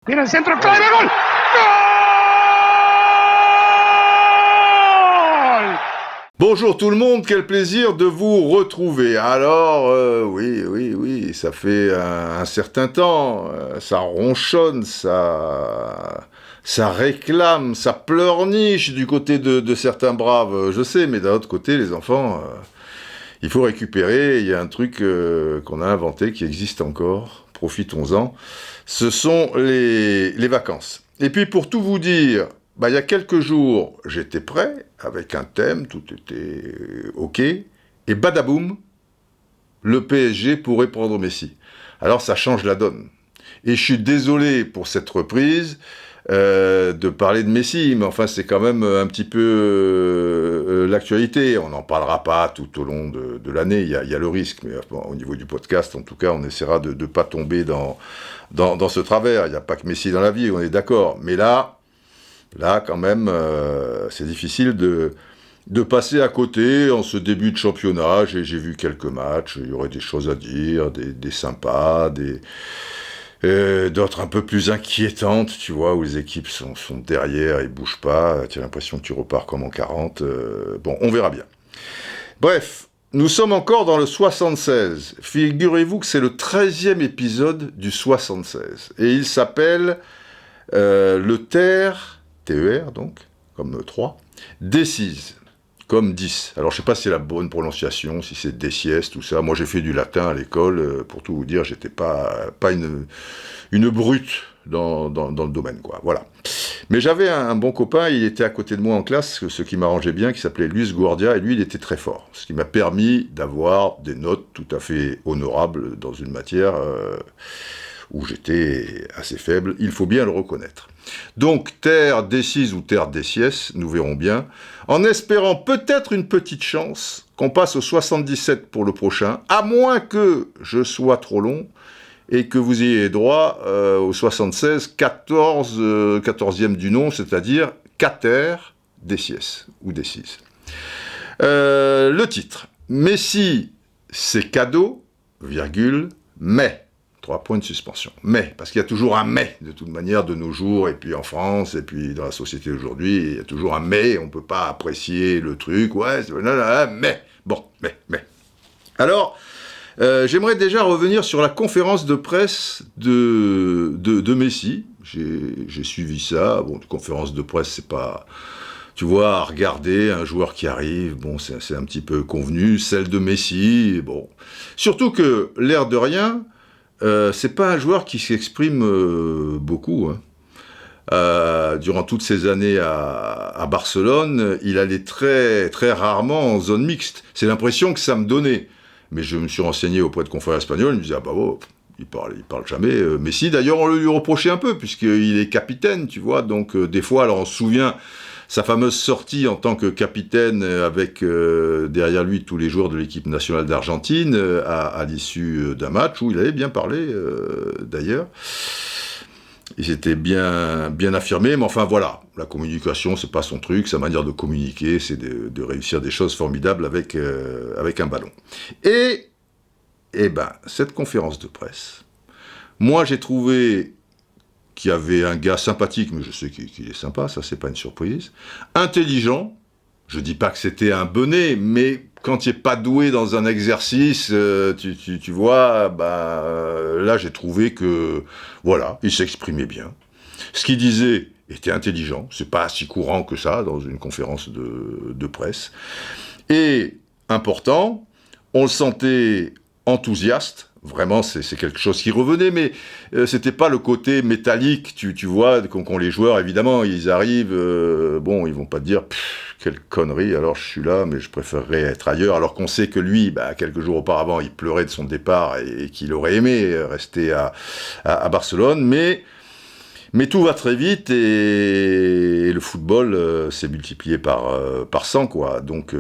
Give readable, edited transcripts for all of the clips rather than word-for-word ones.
Tira el centro, clave, gol! Gol! Bonjour tout le monde, quel plaisir de vous retrouver. Alors, oui, ça fait un certain temps, ça ronchonne, ça réclame, ça pleurniche du côté de certains braves, je sais, mais d'un autre côté, les enfants, il faut récupérer, il y a un truc qu'on a inventé qui existe encore, profitons-en, ce sont les vacances. Et puis pour tout vous dire, il y a quelques jours, j'étais prêt, avec un thème, tout était OK, et badaboum, le PSG pourrait prendre Messi. Alors ça change la donne. Et je suis désolé pour cette reprise de parler de Messi, mais enfin c'est quand même un petit peu l'actualité. On n'en parlera pas tout au long de l'année, il y a le risque, mais bon, au niveau du podcast, en tout cas, on essaiera de ne pas tomber dans ce travers. Il n'y a pas que Messi dans la vie, on est d'accord. Mais là quand même, c'est difficile de passer à côté en ce début de championnat. J'ai vu quelques matchs, il y aurait des choses à dire, des sympas, d'autres un peu plus inquiétantes, tu vois, où les équipes sont derrière et bougent pas, tu as l'impression que tu repars comme en 40, bon, on verra bien. Bref, nous sommes encore dans le 76, figurez-vous que c'est le 13e épisode du 76, et il s'appelle le TER, donc, comme 3, Decize, comme 10. Alors je sais pas si c'est la bonne prononciation, si c'est Deciez, tout ça. Moi j'ai fait du latin à l'école, pour tout vous dire, j'étais pas une brute dans le domaine, quoi. Voilà. Mais j'avais un bon copain, il était à côté de moi en classe, ce qui m'arrangeait bien, qui s'appelait Luis Guardia, et lui il était très fort. Ce qui m'a permis d'avoir des notes tout à fait honorables dans une matière où j'étais assez faible, il faut bien le reconnaître. Donc, terre décise ou terre déciès, nous verrons bien, en espérant peut-être une petite chance qu'on passe au 77 pour le prochain, à moins que je sois trop long et que vous ayez droit au 76, 14e du nom, c'est-à-dire cater déciès ou décise. Le titre, Messi, c'est cadeau, virgule, mais... 3 points de suspension. Mais, parce qu'il y a toujours un mais, de toute manière, de nos jours, et puis en France, et puis dans la société d'aujourd'hui, il y a toujours un mais, on ne peut pas apprécier le truc, ouais, mais, bon, mais. Alors, j'aimerais déjà revenir sur la conférence de presse de Messi. J'ai suivi ça, bon, conférence de presse, c'est pas... Tu vois, à regarder un joueur qui arrive, bon, c'est un petit peu convenu, celle de Messi, bon. Surtout que, l'air de rien... c'est pas un joueur qui s'exprime beaucoup. Durant toutes ces années à Barcelone, il allait très, très rarement en zone mixte. C'est l'impression que ça me donnait. Mais je me suis renseigné auprès de confrères espagnols, ils me disaient, il parle jamais. Messi, d'ailleurs, on le lui reprochait un peu, puisqu'il est capitaine, tu vois. Donc, des fois, alors on se souvient... Sa fameuse sortie en tant que capitaine avec derrière lui tous les joueurs de l'équipe nationale d'Argentine à l'issue d'un match où il avait bien parlé d'ailleurs. Il s'était bien affirmé, mais enfin voilà, la communication c'est pas son truc, sa manière de communiquer c'est de réussir des choses formidables avec un ballon. Et cette conférence de presse, moi j'ai trouvé... qu'il y avait un gars sympathique, mais je sais qu'il est sympa, ça c'est pas une surprise, intelligent, je dis pas que c'était un bonnet, mais quand tu n'es pas doué dans un exercice, tu vois, là j'ai trouvé que, voilà, il s'exprimait bien. Ce qu'il disait était intelligent, c'est pas si courant que ça dans une conférence de presse. Et, important, on le sentait enthousiaste. Vraiment, c'est quelque chose qui revenait, mais c'était pas le côté métallique, tu vois, qu'ont les joueurs, évidemment, ils arrivent, ils vont pas te dire, quelle connerie, alors je suis là, mais je préférerais être ailleurs, alors qu'on sait que lui, quelques jours auparavant, il pleurait de son départ et qu'il aurait aimé rester à Barcelone, mais tout va très vite et le football s'est multiplié par 100, quoi. Donc,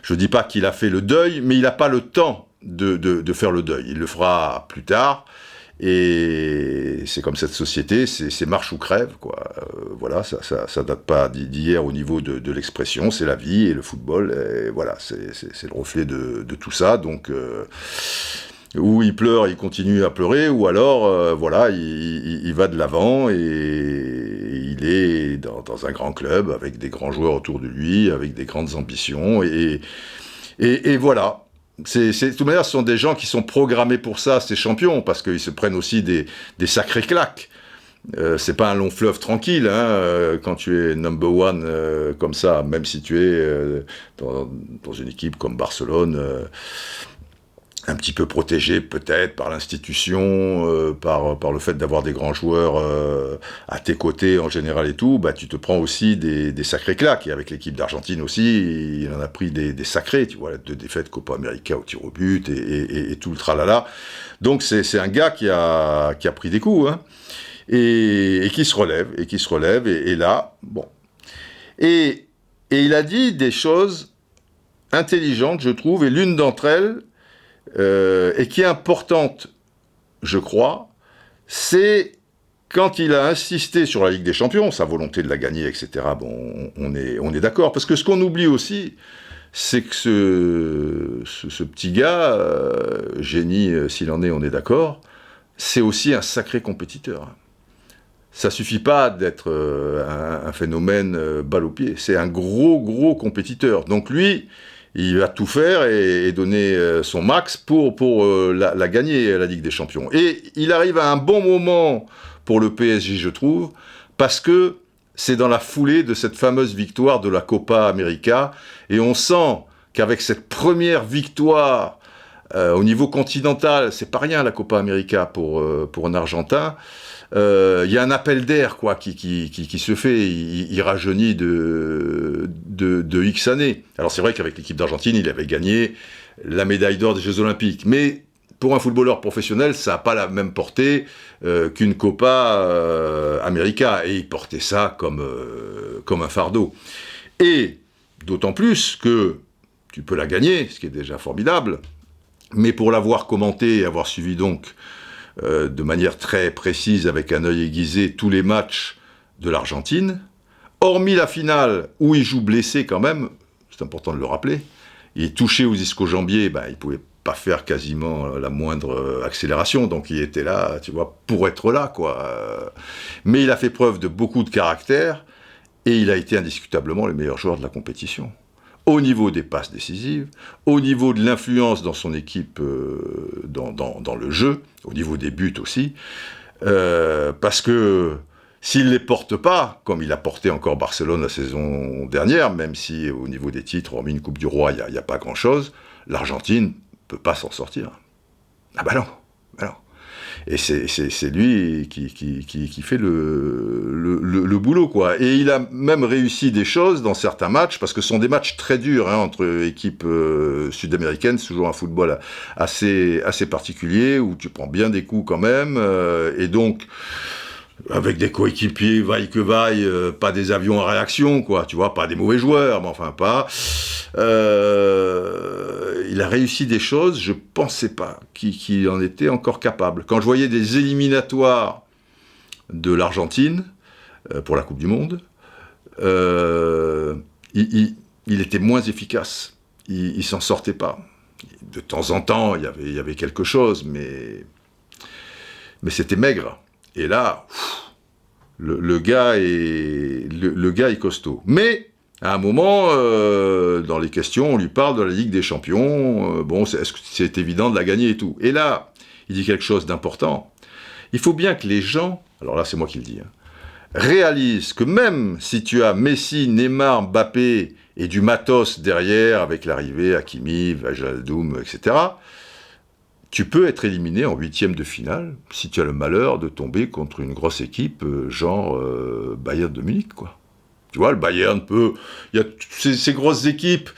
je dis pas qu'il a fait le deuil, mais il n'a pas le temps de faire le deuil. Il le fera plus tard. Et c'est comme cette société, c'est marche ou crève, quoi. Voilà, ça date pas d'hier au niveau de l'expression, c'est la vie et le football, et voilà, c'est le reflet de tout ça. Donc, Ou il pleure, il continue à pleurer, ou alors, voilà, il va de l'avant et il est dans un grand club avec des grands joueurs autour de lui, avec des grandes ambitions, et voilà. De toute manière, ce sont des gens qui sont programmés pour ça, ces champions, parce qu'ils se prennent aussi des sacrées claques. C'est pas un long fleuve tranquille, hein, quand tu es number one comme ça, même si tu es dans une équipe comme Barcelone, un petit peu protégé peut-être par l'institution, par le fait d'avoir des grands joueurs à tes côtés en général et tout, bah tu te prends aussi des sacrés claques. Et avec l'équipe d'Argentine aussi, il en a pris des sacrés, tu vois, 2 défaites Copa América au tir au but et tout le tralala. Donc c'est un gars qui a pris des coups, hein, et qui se relève, et là, bon. Et il a dit des choses intelligentes, je trouve, et l'une d'entre elles, et qui est importante, je crois, c'est quand il a insisté sur la Ligue des Champions, sa volonté de la gagner, etc. Bon, on est d'accord, parce que ce qu'on oublie aussi, c'est que ce petit gars, génie s'il en est, on est d'accord, c'est aussi un sacré compétiteur. Ça suffit pas d'être un phénomène balle au pied, c'est un gros compétiteur. Donc lui, il va tout faire et donner son max pour la gagner, la Ligue des Champions. Et il arrive à un bon moment pour le PSG, je trouve, parce que c'est dans la foulée de cette fameuse victoire de la Copa América, et on sent qu'avec cette première victoire au niveau continental, c'est pas rien la Copa América pour un Argentin, y a un appel d'air quoi qui se fait, il rajeunit de X années. Alors c'est vrai qu'avec l'équipe d'Argentine, il avait gagné la médaille d'or des Jeux Olympiques, mais pour un footballeur professionnel, ça n'a pas la même portée qu'une Copa América, et il portait ça comme un fardeau. Et d'autant plus que tu peux la gagner, ce qui est déjà formidable, mais pour l'avoir commenté et avoir suivi donc de manière très précise, avec un œil aiguisé, tous les matchs de l'Argentine, hormis la finale où il joue blessé quand même, c'est important de le rappeler, il est touché aux ischio-jambiers, ben, il ne pouvait pas faire quasiment la moindre accélération, donc il était là, tu vois, pour être là, quoi. Mais il a fait preuve de beaucoup de caractère, et il a été indiscutablement le meilleur joueur de la compétition. Au niveau des passes décisives, au niveau de l'influence dans son équipe, dans le jeu, au niveau des buts aussi, parce que s'il ne les porte pas, comme il a porté encore Barcelone la saison dernière, même si au niveau des titres, hormis une Coupe du Roi, il n'y a pas grand-chose, l'Argentine ne peut pas s'en sortir. Ah bah non, bah non. Et c'est lui qui fait le boulot, quoi. Et il a même réussi des choses dans certains matchs, parce que ce sont des matchs très durs, hein, entre équipes sud-américaines, c'est toujours un football assez particulier, où tu prends bien des coups quand même, et donc avec des coéquipiers vaille que vaille, pas des avions à réaction, quoi, tu vois, pas des mauvais joueurs, mais enfin pas. Il a réussi des choses, je pensais pas qu'il en était encore capable. Quand je voyais des éliminatoires de l'Argentine pour la Coupe du Monde, il était moins efficace. Il s'en sortait pas. De temps en temps, il y avait quelque chose, mais c'était maigre. Et là, le gars est costaud. Mais à un moment, dans les questions, on lui parle de la Ligue des Champions. Bon, est-ce que c'est évident de la gagner et tout. Et là, il dit quelque chose d'important. Il faut bien que les gens, alors là c'est moi qui le dis, hein, réalisent que même si tu as Messi, Neymar, Mbappé et du matos derrière, avec l'arrivée Hakimi, Wijnaldum, etc., tu peux être éliminé en 8e de finale si tu as le malheur de tomber contre une grosse équipe genre Bayern de Munich, quoi. Tu vois, le Bayern peut... Il y a ces grosses équipes,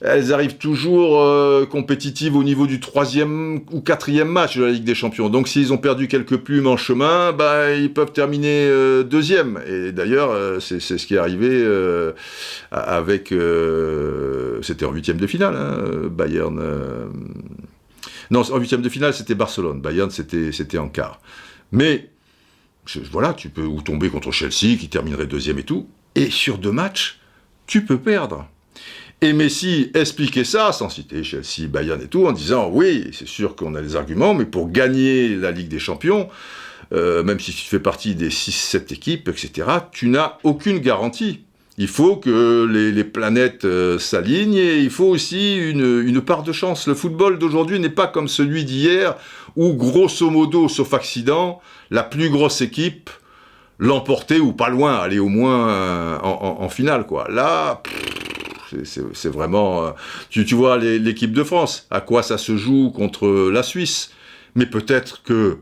elles arrivent toujours compétitives au niveau du 3e ou 4e match de la Ligue des Champions. Donc s'ils ont perdu quelques plumes en chemin, bah, ils peuvent terminer 2e. Et d'ailleurs, c'est ce qui est arrivé avec... c'était en 8e de finale, hein, Bayern... Non, en 8e de finale, c'était Barcelone. Bayern, c'était en quart. Mais, voilà, tu peux ou tomber contre Chelsea, qui terminerait 2e et tout. Et sur 2 matchs, tu peux perdre. Et Messi expliquait ça, sans citer Chelsea, Bayern et tout, en disant, oui, c'est sûr qu'on a des arguments, mais pour gagner la Ligue des Champions, même si tu fais partie des 6-7 équipes, etc., tu n'as aucune garantie. Il faut que les planètes s'alignent et il faut aussi une part de chance. Le football d'aujourd'hui n'est pas comme celui d'hier où, grosso modo, sauf accident, la plus grosse équipe l'emportait ou pas loin, aller au moins en finale, quoi. Là, c'est vraiment... Tu vois l'équipe de France, à quoi ça se joue contre la Suisse. Mais peut-être que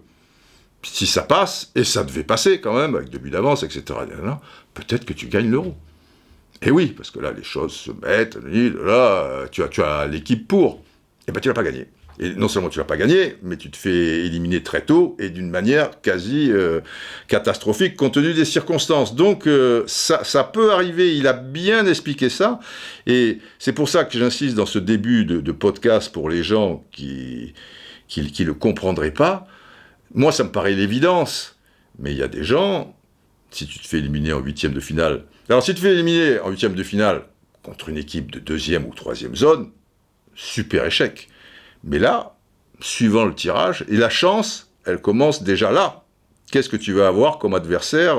si ça passe, et ça devait passer quand même, avec 2 buts d'avance, etc., peut-être que tu gagnes l'Euro. Et oui, parce que là, les choses se mettent, là, tu as l'équipe pour. Et ben tu l'as pas gagné. Et non seulement tu l'as pas gagné, mais tu te fais éliminer très tôt, et d'une manière quasi catastrophique, compte tenu des circonstances. Donc, ça peut arriver, il a bien expliqué ça, et c'est pour ça que j'insiste dans ce début de podcast pour les gens qui le comprendraient pas. Moi, ça me paraît l'évidence, mais il y a des gens... Si tu te fais éliminer en 8e de finale... Alors, si tu te fais éliminer en 8e de finale contre une équipe de 2e ou 3e zone, super échec. Mais là, suivant le tirage, et la chance, elle commence déjà là. Qu'est-ce que tu vas avoir comme adversaire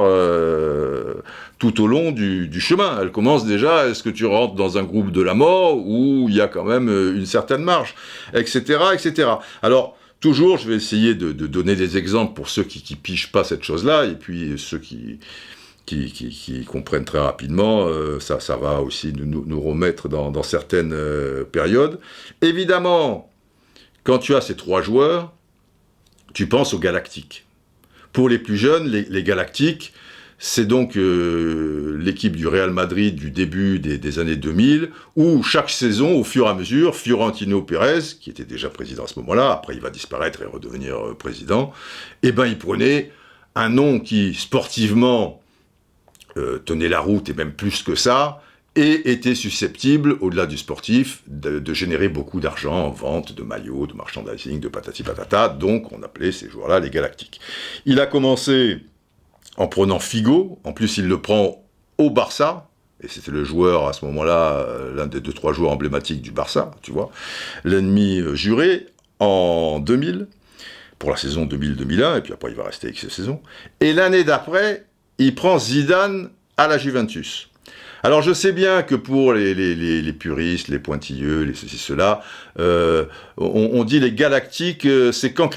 tout au long du chemin? Elle commence déjà, est-ce que tu rentres dans un groupe de la mort où il y a quand même une certaine marge, etc., etc. Alors, toujours, je vais essayer de donner des exemples pour ceux qui pigent pas cette chose-là, et puis ceux qui comprennent très rapidement, ça va aussi nous remettre dans certaines périodes. Évidemment, quand tu as ces 3 joueurs, tu penses aux Galactiques. Pour les plus jeunes, les Galactiques, c'est donc l'équipe du Real Madrid du début des années 2000, où chaque saison, au fur et à mesure, Florentino Pérez, qui était déjà président à ce moment-là, après il va disparaître et redevenir président, eh ben il prenait un nom qui, sportivement, tenait la route, et même plus que ça, et était susceptible, au-delà du sportif, de générer beaucoup d'argent en vente de maillots, de merchandising, de patati patata, donc on appelait ces joueurs-là les Galactiques. Il a commencé en prenant Figo, en plus il le prend au Barça, et c'était le joueur à ce moment-là, l'un des 2-3 joueurs emblématiques du Barça, tu vois, l'ennemi juré, en 2000, pour la saison 2000-2001, et puis après il va rester avec ces saisons, et l'année d'après, il prend Zidane à la Juventus. Alors je sais bien que pour les puristes, les pointilleux, les ceci, cela, on dit les Galactiques, c'est quand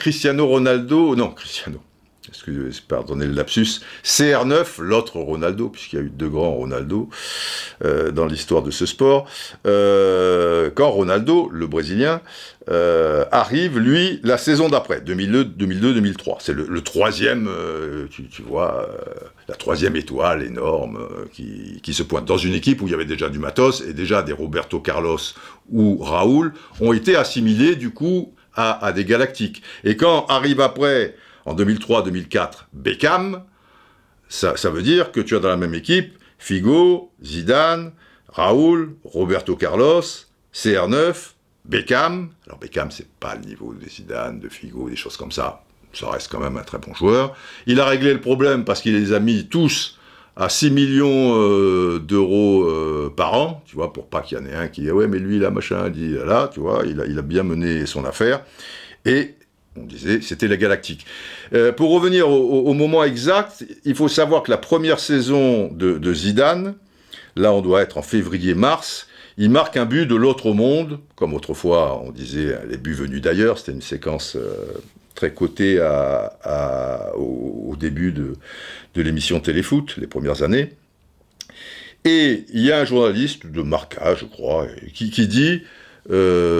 pardonnez le lapsus, CR9, l'autre Ronaldo, puisqu'il y a eu 2 grands Ronaldo dans l'histoire de ce sport, quand Ronaldo, le Brésilien, arrive, lui, la saison d'après, 2002-2003. C'est le 3e, tu vois, la 3e étoile énorme qui se pointe dans une équipe où il y avait déjà du matos, et déjà des Roberto Carlos ou Raoul ont été assimilés, du coup, à des Galactiques. Et quand arrive après... En 2003-2004, Beckham, ça veut dire que tu as dans la même équipe Figo, Zidane, Raoul, Roberto Carlos, CR9, Beckham. Alors Beckham, c'est pas le niveau de Zidane, de Figo, des choses comme ça. Ça reste quand même un très bon joueur. Il a réglé le problème parce qu'il les a mis tous à 6 millions d'euros par an, tu vois, pour pas qu'il y en ait un qui dit « Ouais, mais lui, là, machin, dit là, tu vois, il a bien mené son affaire. » Et on disait, c'était la Galactique. Pour revenir au moment exact, il faut savoir que la première saison de Zidane, là on doit être en février-mars, il marque un but de l'autre monde, comme autrefois on disait les buts venus d'ailleurs, c'était une séquence très cotée au début de l'émission Téléfoot, les premières années. Et il y a un journaliste de Marca, je crois, qui dit...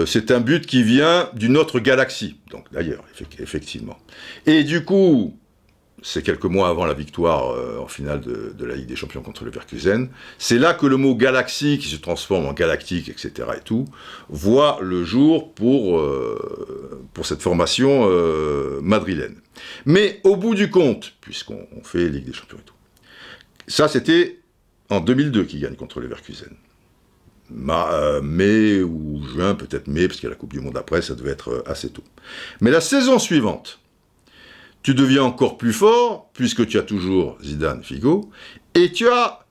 c'est un but qui vient d'une autre galaxie, donc d'ailleurs, effectivement. Et du coup, c'est quelques mois avant la victoire en finale de la Ligue des Champions contre le Leverkusen, c'est là que le mot galaxie, qui se transforme en galactique, etc. et tout, voit le jour pour cette formation madrilène. Mais au bout du compte, puisqu'on fait Ligue des Champions et tout, ça c'était en 2002 qu'il gagne contre le Leverkusen. Mai ou juin, peut-être mai, parce qu'il y a la Coupe du Monde après, ça devait être assez tôt. Mais la saison suivante, tu deviens encore plus fort, puisque tu as toujours Zidane, Figo, et tu as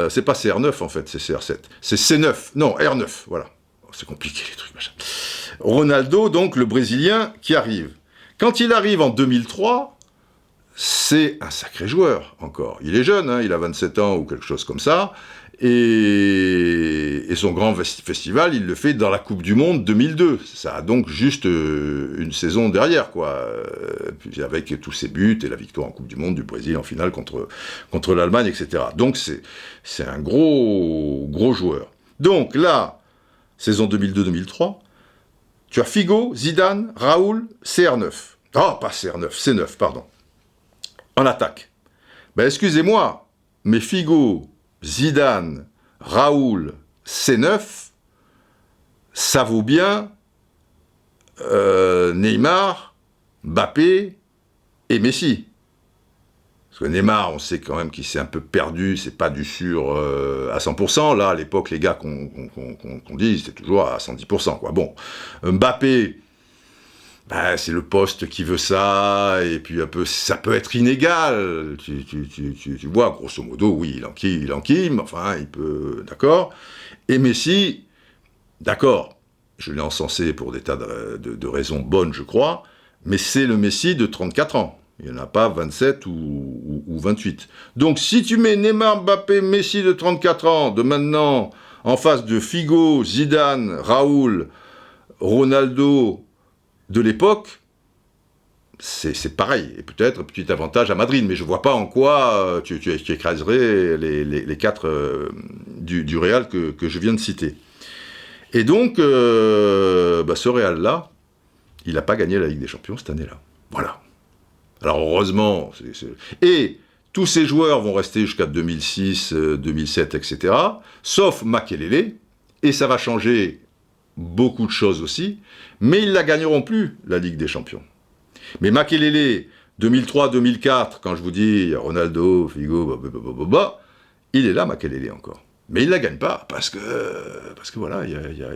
c'est pas CR9 en fait, c'est CR7. C'est C9, non, R9, voilà. C'est compliqué les trucs, machin. Ronaldo, donc le Brésilien, qui arrive. Quand il arrive en 2003, c'est un sacré joueur encore. Il est jeune, hein, il a 27 ans ou quelque chose comme ça. Et son grand festival, il le fait dans la Coupe du Monde 2002. Ça a donc juste une saison derrière, quoi. Puis avec tous ses buts et la victoire en Coupe du Monde du Brésil en finale contre l'Allemagne, etc. Donc c'est un gros joueur. Donc là, saison 2002-2003, tu as Figo, Zidane, Raoul, CR9. Ah, pas CR9, C9, pardon. En attaque. Ben excusez-moi, mais Figo, Zidane, Raoul, C9, ça vaut bien Neymar, Mbappé et Messi. Parce que Neymar, on sait quand même qu'il s'est un peu perdu, c'est pas du sûr à 100%. Là, à l'époque, les gars qu'on dit, c'était toujours à 110%, quoi. Bon, Mbappé, bah, c'est le poste qui veut ça, et puis un peu, ça peut être inégal. Tu vois, grosso modo, oui, il enquille, mais enfin, il peut, d'accord. Et Messi, d'accord, je l'ai encensé pour des tas de raisons bonnes, je crois, mais c'est le Messi de 34 ans. Il n'y en a pas 27 ou 28. Donc si tu mets Neymar, Mbappé, Messi de 34 ans, de maintenant, en face de Figo, Zidane, Raoul, Ronaldo de l'époque, c'est pareil. Et peut-être un petit avantage à Madrid, mais je ne vois pas en quoi tu écraserais les quatre du Real que je viens de citer. Et donc, ce Real-là, il n'a pas gagné la Ligue des Champions cette année-là. Voilà. Alors heureusement, et tous ces joueurs vont rester jusqu'à 2006, 2007, etc., sauf Makelele, et ça va changer beaucoup de choses aussi, mais ils ne la gagneront plus, la Ligue des Champions. Mais Makelele, 2003-2004, quand je vous dis Ronaldo, Figo, il est là, Makelele, encore. Mais il ne la gagne pas, parce que voilà, il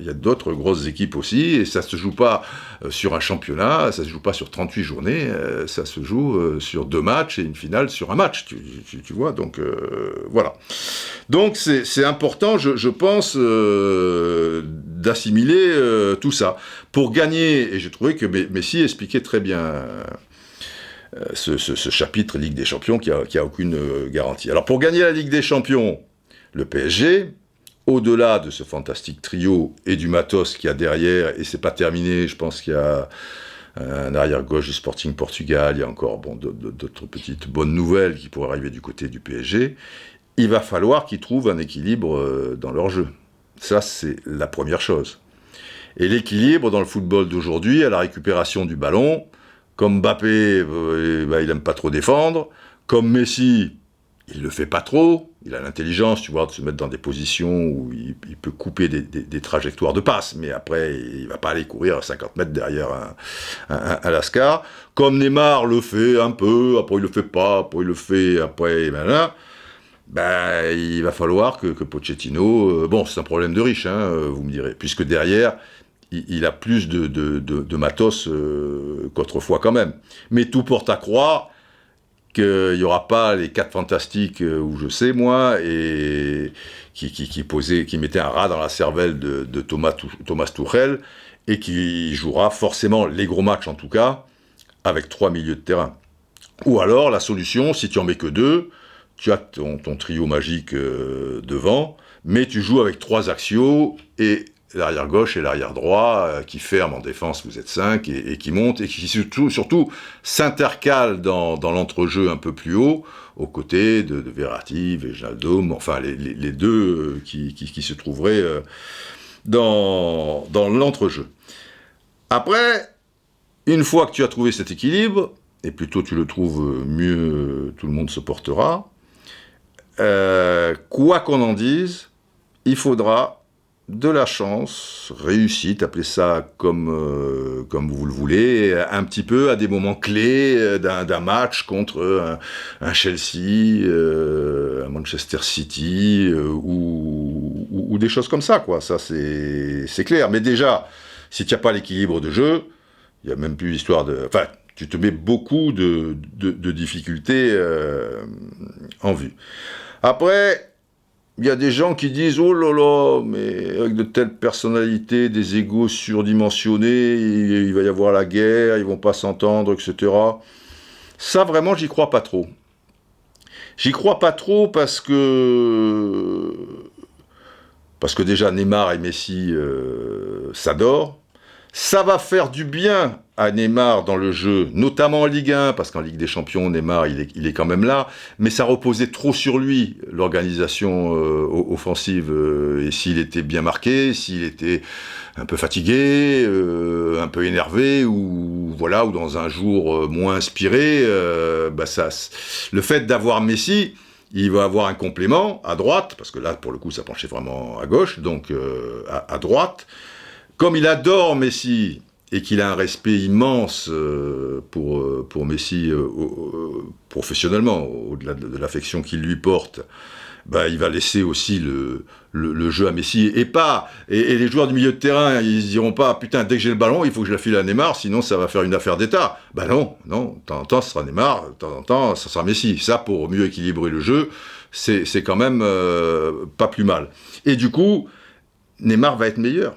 y a d'autres grosses équipes aussi, et ça ne se joue pas sur un championnat, ça ne se joue pas sur 38 journées, ça se joue sur 2 matchs et une finale sur un match, tu vois, donc voilà. Donc c'est important, je pense, d'assimiler tout ça. Pour gagner, et j'ai trouvé que Messi expliquait très bien ce chapitre Ligue des Champions qui a aucune garantie. Alors pour gagner la Ligue des Champions, le PSG, au-delà de ce fantastique trio et du matos qu'il y a derrière, et c'est pas terminé, je pense qu'il y a un arrière-gauche du Sporting Portugal, il y a encore d'autres petites bonnes nouvelles qui pourraient arriver du côté du PSG, il va falloir qu'ils trouvent un équilibre dans leur jeu. Ça, c'est la première chose. Et l'équilibre dans le football d'aujourd'hui, à la récupération du ballon, comme Mbappé, il aime pas trop défendre, comme Messi, il le fait pas trop, il a l'intelligence, tu vois, de se mettre dans des positions où il peut couper des trajectoires de passe, mais après, il va pas aller courir à 50 mètres derrière un Lascar. Comme Neymar le fait un peu, après il le fait pas, après il le fait, après, il va falloir que Pochettino, c'est un problème de riche, hein, vous me direz, puisque derrière, il a plus de matos qu'autrefois quand même. Mais tout porte à croire qu'il n'y aura pas les 4 fantastiques où je sais, moi, et qui mettaient un rat dans la cervelle de Thomas Tuchel, et qui jouera forcément les gros matchs, en tout cas, avec 3 milieux de terrain. Ou alors, la solution, si tu en mets que 2, tu as ton trio magique devant, mais tu joues avec 3 axiaux, et l'arrière gauche et l'arrière droit qui ferment en défense, vous êtes 5, et qui montent, et qui surtout s'intercalent dans l'entrejeu un peu plus haut, aux côtés de Verratti, Wijnaldum, enfin les deux qui se trouveraient dans l'entrejeu. Après, une fois que tu as trouvé cet équilibre, et plutôt tu le trouves, mieux tout le monde se portera, quoi qu'on en dise, il faudra de la chance, réussite, appelez ça comme vous le voulez, un petit peu à des moments clés d'un match contre un Chelsea, un Manchester City, ou des choses comme ça, quoi. Ça, c'est clair. Mais déjà, si tu n'as pas l'équilibre de jeu, il n'y a même plus l'histoire de... Enfin, tu te mets beaucoup de difficultés en vue. Après... il y a des gens qui disent « Oh là là, mais avec de telles personnalités, des égos surdimensionnés, il va y avoir la guerre, ils vont pas s'entendre, etc. » Ça, vraiment, j'y crois pas trop. J'y crois pas trop parce que déjà Neymar et Messi s'adorent. Ça va faire du bien à Neymar dans le jeu, notamment en Ligue 1, parce qu'en Ligue des Champions, Neymar, il est quand même là, mais ça reposait trop sur lui, l'organisation offensive, et s'il était bien marqué, s'il était un peu fatigué, un peu énervé, ou voilà, ou dans un jour moins inspiré, le fait d'avoir Messi, il va avoir un complément à droite, parce que là, pour le coup, ça penchait vraiment à gauche, donc à droite. Comme il adore Messi et qu'il a un respect immense pour Messi professionnellement, au-delà de l'affection qu'il lui porte, bah, il va laisser aussi le jeu à Messi. Et les joueurs du milieu de terrain, ils se diront pas, putain, dès que j'ai le ballon, il faut que je la file à Neymar, sinon ça va faire une affaire d'État. Bah non, de temps en temps, ce sera Neymar, de temps en temps, ça sera Messi. Ça, pour mieux équilibrer le jeu, c'est quand même pas plus mal. Et du coup, Neymar va être meilleur.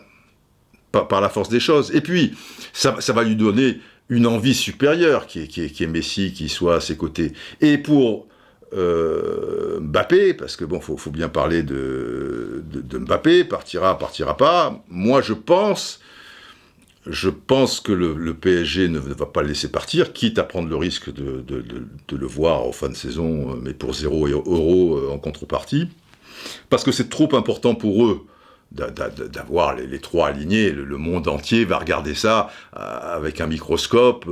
Par la force des choses. Et puis, ça va lui donner une envie supérieure, qui est Messi, qui soit à ses côtés. Et pour Mbappé, parce que bon, faut bien parler de Mbappé, partira pas. Moi, je pense que le PSG ne va pas le laisser partir, quitte à prendre le risque de le voir en fin de saison, mais pour 0 € en contrepartie, parce que c'est trop important pour eux d'avoir les trois alignés. Le monde entier va regarder ça avec un microscope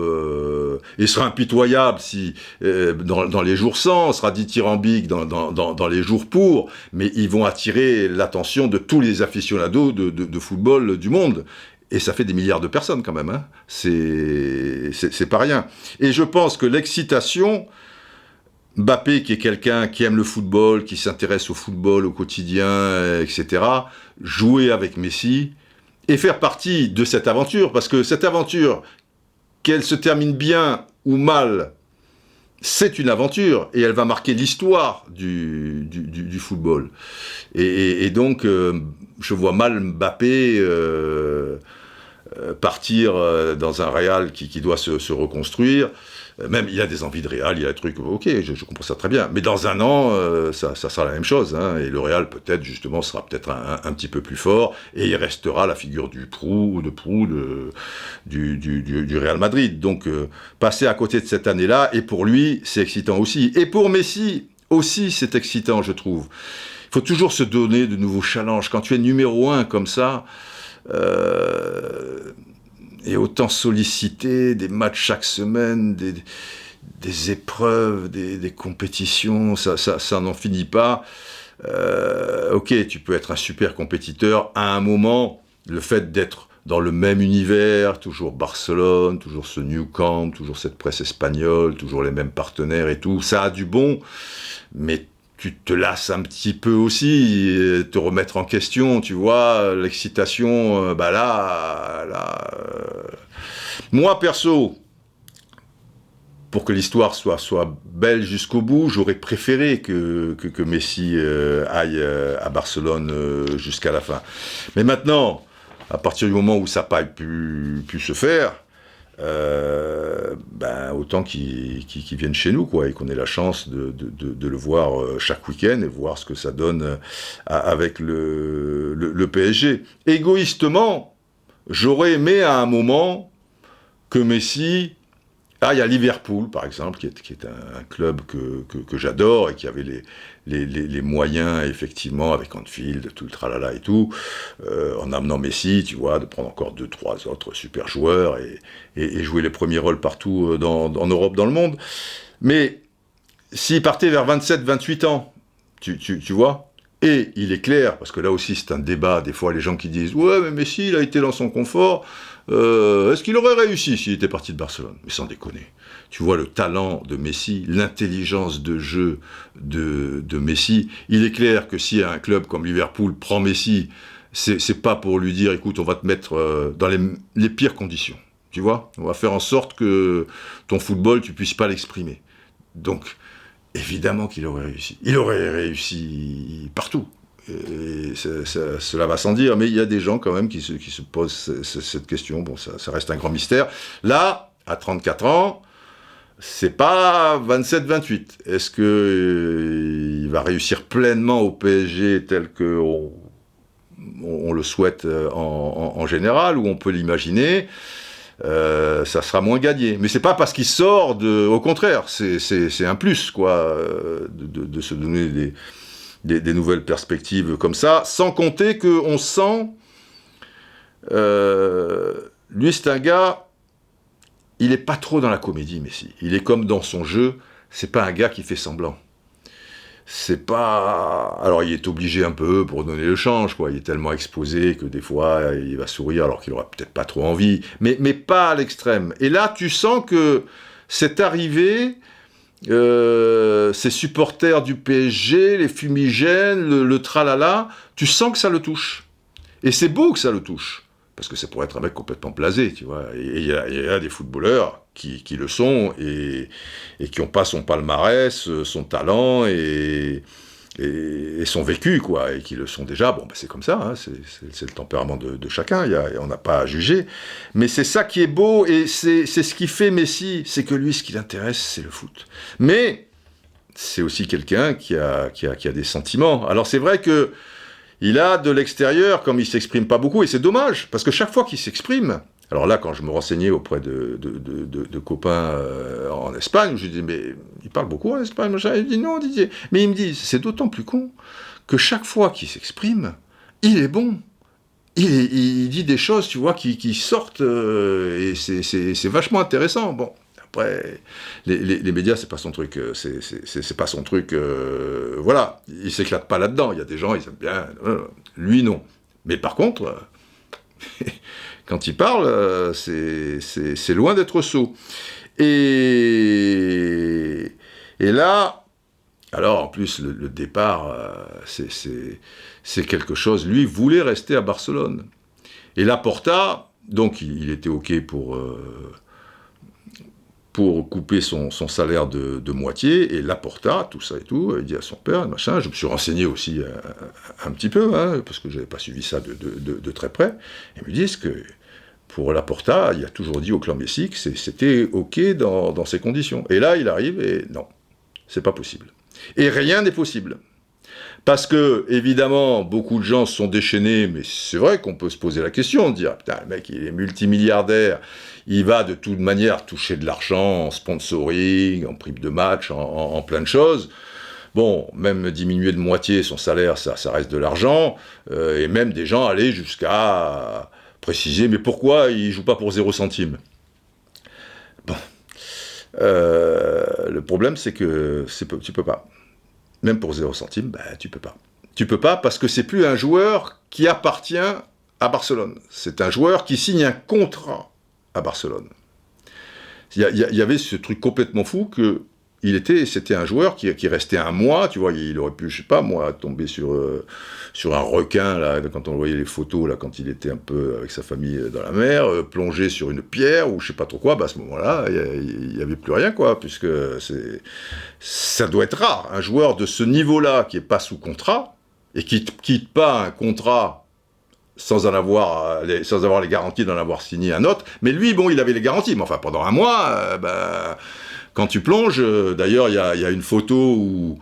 et sera impitoyable si dans les jours sans, sera dithyrambique dans les jours pour, mais ils vont attirer l'attention de tous les aficionados de football du monde. Et ça fait des milliards de personnes quand même, hein. C'est pas rien. Et je pense que l'excitation, Mbappé, qui est quelqu'un qui aime le football, qui s'intéresse au football au quotidien, etc., jouer avec Messi et faire partie de cette aventure, parce que cette aventure, qu'elle se termine bien ou mal, c'est une aventure, et elle va marquer l'histoire du football. Et donc, je vois mal Mbappé partir dans un Real qui doit se reconstruire. Même, il a des envies de Real, il a des trucs, ok, je comprends ça très bien. Mais dans un an, ça sera la même chose, hein, et le Real, peut-être, justement, sera peut-être un petit peu plus fort, et il restera la figure du Real Madrid. Donc, passer à côté de cette année-là, et pour lui, c'est excitant aussi. Et pour Messi, aussi, c'est excitant, je trouve. Il faut toujours se donner de nouveaux challenges. Quand tu es numéro 1 comme ça, et autant solliciter des matchs chaque semaine, des épreuves, des compétitions, ça n'en finit pas. Ok, tu peux être un super compétiteur. À un moment, le fait d'être dans le même univers, toujours Barcelone, toujours ce Nou Camp, toujours cette presse espagnole, toujours les mêmes partenaires et tout, ça a du bon, mais tu te lasses un petit peu aussi, te remettre en question, tu vois, l'excitation, Moi, perso, pour que l'histoire soit belle jusqu'au bout, j'aurais préféré que Messi aille à Barcelone jusqu'à la fin. Mais maintenant, à partir du moment où ça n'a pas pu se faire, autant qu'il vienne chez nous, quoi, et qu'on ait la chance de le voir chaque week-end et voir ce que ça donne avec le PSG. Égoïstement, j'aurais aimé à un moment que Messi aille à Liverpool, par exemple, qui est un club que j'adore et qui avait les moyens, effectivement, avec Anfield, tout le tralala et tout, en amenant Messi, tu vois, de prendre encore 2-3 autres super joueurs et jouer les premiers rôles partout en Europe, dans le monde. Mais s'il partait vers 27-28 ans, tu vois, et il est clair, parce que là aussi c'est un débat, des fois les gens qui disent « Ouais, mais Messi, il a été dans son confort, est-ce qu'il aurait réussi s'il était parti de Barcelone ?» Mais sans déconner. Tu vois le talent de Messi, l'intelligence de jeu de Messi. Il est clair que si un club comme Liverpool prend Messi, c'est pas pour lui dire « Écoute, on va te mettre dans les pires conditions. » Tu vois, on va faire en sorte que ton football, tu puisses pas l'exprimer. Donc, évidemment qu'il aurait réussi. Il aurait réussi partout. Et cela va sans dire, mais il y a des gens quand même qui se posent cette question. Bon, ça reste un grand mystère. Là, à 34 ans, c'est pas 27-28. Est-ce que il va réussir pleinement au PSG tel que on le souhaite en général, ou on peut l'imaginer? Ça sera moins gagné. Mais c'est pas parce qu'il sort au contraire, c'est un plus, quoi, de se donner des nouvelles perspectives comme ça, sans compter qu'on sent... lui, c'est un gars, il est pas trop dans la comédie, Messi. Il est comme dans son jeu, c'est pas un gars qui fait semblant. C'est pas... Alors, il est obligé un peu pour donner le change, quoi. Il est tellement exposé que des fois, il va sourire alors qu'il aura peut-être pas trop envie, mais pas à l'extrême. Et là, tu sens que c'est arrivé... ces supporters du PSG, les fumigènes, le tralala, tu sens que ça le touche. Et c'est beau que ça le touche, parce que ça pourrait être un mec complètement blasé, tu vois. Et il y a des footballeurs qui le sont, et qui n'ont pas son palmarès, son talent, et son vécu, quoi, et qui le sont déjà. Bon, ben c'est comme ça, hein, c'est le tempérament de chacun, on n'a pas à juger. Mais c'est ça qui est beau, et c'est ce qui fait Messi, c'est que lui, ce qui l'intéresse, c'est le foot. Mais c'est aussi quelqu'un qui a des sentiments. Alors c'est vrai que il a de l'extérieur, comme il s'exprime pas beaucoup, et c'est dommage, parce que chaque fois qu'il s'exprime... Alors là, quand je me renseignais auprès de copains en Espagne, je dis, mais il parle beaucoup en Espagne, machin. Il dit, non, Didier. Mais il me dit, c'est d'autant plus con que chaque fois qu'il s'exprime, il est bon. Il dit des choses, tu vois, qui sortent, et c'est vachement intéressant. Bon, après, les médias, c'est pas son truc, c'est pas son truc, voilà, il s'éclate pas là-dedans. Il y a des gens, ils aiment bien, lui, non. Mais par contre... quand il parle, c'est loin d'être sot. Et là, alors en plus, le départ, c'est quelque chose. Lui voulait rester à Barcelone. Et Laporta, donc il était OK pour couper son salaire de moitié, et Laporta, tout ça et tout, il dit à son père, machin, je me suis renseigné aussi un petit peu, hein, parce que je n'avais pas suivi ça de très près, et ils me disent que pour Laporta, il a toujours dit au clan Messi que c'était OK dans ces conditions. Et là, il arrive, et non, c'est pas possible. Et rien n'est possible. Parce que, évidemment, beaucoup de gens se sont déchaînés, mais c'est vrai qu'on peut se poser la question, de dire, putain, le mec, il est multimilliardaire, il va de toute manière toucher de l'argent en sponsoring, en prime de match, en plein de choses. Bon, même diminuer de moitié son salaire, ça reste de l'argent, et même des gens allaient jusqu'à préciser, mais pourquoi il joue pas pour 0 centime? Bon. Le problème, c'est que tu peux pas. Même pour 0 centime, tu peux pas. Tu peux pas parce que c'est plus un joueur qui appartient à Barcelone. C'est un joueur qui signe un contrat à Barcelone. Il y avait ce truc complètement fou que c'était un joueur qui restait un mois, tu vois, il aurait pu, je sais pas moi, tomber sur un requin, là, quand on voyait les photos, là, quand il était un peu avec sa famille dans la mer, plonger sur une pierre, ou je sais pas trop quoi, à ce moment-là, il y avait plus rien, quoi, puisque ça doit être rare, un joueur de ce niveau-là, qui est pas sous contrat, et qui quitte pas un contrat sans avoir les garanties d'en avoir signé un autre, mais lui, bon, il avait les garanties, mais enfin, pendant un mois, quand tu plonges, d'ailleurs, il y a une photo où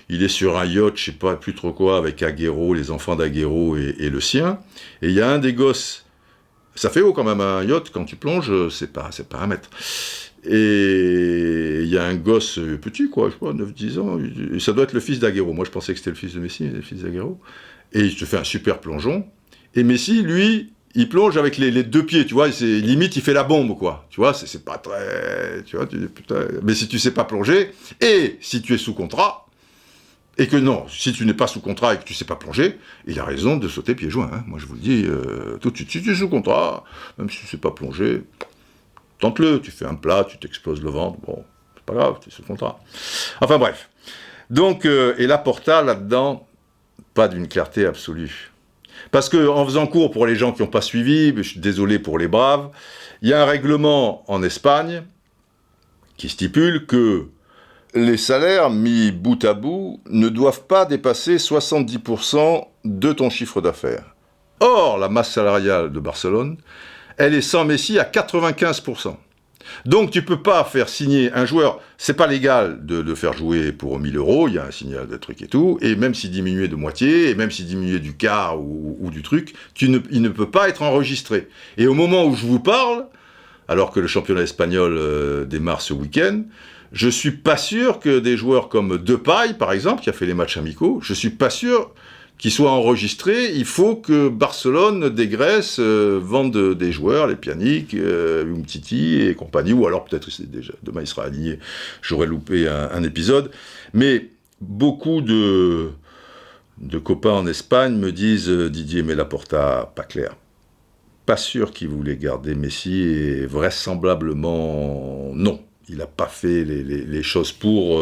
il est sur un yacht, je sais pas plus trop quoi, avec Agüero, les enfants d'Agüero et le sien, et il y a un des gosses, ça fait haut quand même un yacht, quand tu plonges, c'est pas 1 mètre, et il y a un gosse petit, quoi, je sais pas, 9-10 ans, et ça doit être le fils d'Agüero, moi je pensais que c'était le fils de Messi, le fils d'Agüero, et il se fait un super plongeon, et Messi, lui, il plonge avec les 2 pieds, tu vois, limite il fait la bombe, quoi, tu vois, c'est pas très, tu vois, tu dis, putain, mais si tu sais pas plonger, et si tu es sous contrat, et que non, si tu n'es pas sous contrat et que tu sais pas plonger, il a raison de sauter pieds joints, hein. Moi je vous le dis, tout de suite, si tu es sous contrat, même si tu sais pas plonger, tente-le, tu fais un plat, tu t'exploses le ventre, bon, c'est pas grave, tu es sous contrat. Enfin bref, donc, et Laporta, là-dedans, pas d'une clarté absolue. Parce qu'en faisant court pour les gens qui n'ont pas suivi, je suis désolé pour les braves, il y a un règlement en Espagne qui stipule que les salaires mis bout à bout ne doivent pas dépasser 70% de ton chiffre d'affaires. Or, la masse salariale de Barcelone, elle est sans Messi à 95%. Donc tu peux pas faire signer un joueur, c'est pas légal de le faire jouer pour 1000 euros, il y a un signal de truc et tout, et même s'il diminuait de moitié, et même s'il diminuait du quart ou du truc, il ne peut pas être enregistré. Et au moment où je vous parle, alors que le championnat espagnol démarre ce week-end, je suis pas sûr que des joueurs comme Depay, par exemple, qui a fait les matchs amicaux, je suis pas sûr qu'ils soient enregistrés. Il faut que Barcelone dégraisse, vende des joueurs, les Pjanic, Umtiti et compagnie, ou alors peut-être déjà demain il sera aligné, j'aurais loupé un épisode. Mais beaucoup de copains en Espagne me disent Didier, mais Laporta, pas clair. Pas sûr qu'il voulait garder Messi, et vraisemblablement non. Il n'a pas fait les choses pour,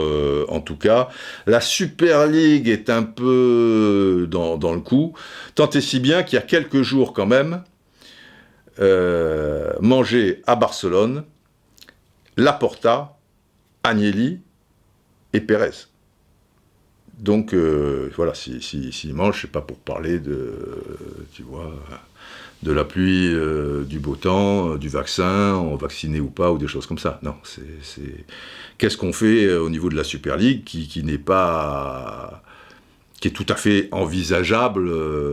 en tout cas. La Super League est un peu dans le coup, tant et si bien qu'il y a quelques jours quand même, manger à Barcelone, Laporta, Agnelli et Pérez. Donc voilà, s'ils mangent, c'est pas pour parler de, tu vois, de la pluie, du beau temps, du vaccin, vacciné ou pas, ou des choses comme ça. Non, qu'est-ce qu'on fait au niveau de la Super League qui n'est pas... qui est tout à fait envisageable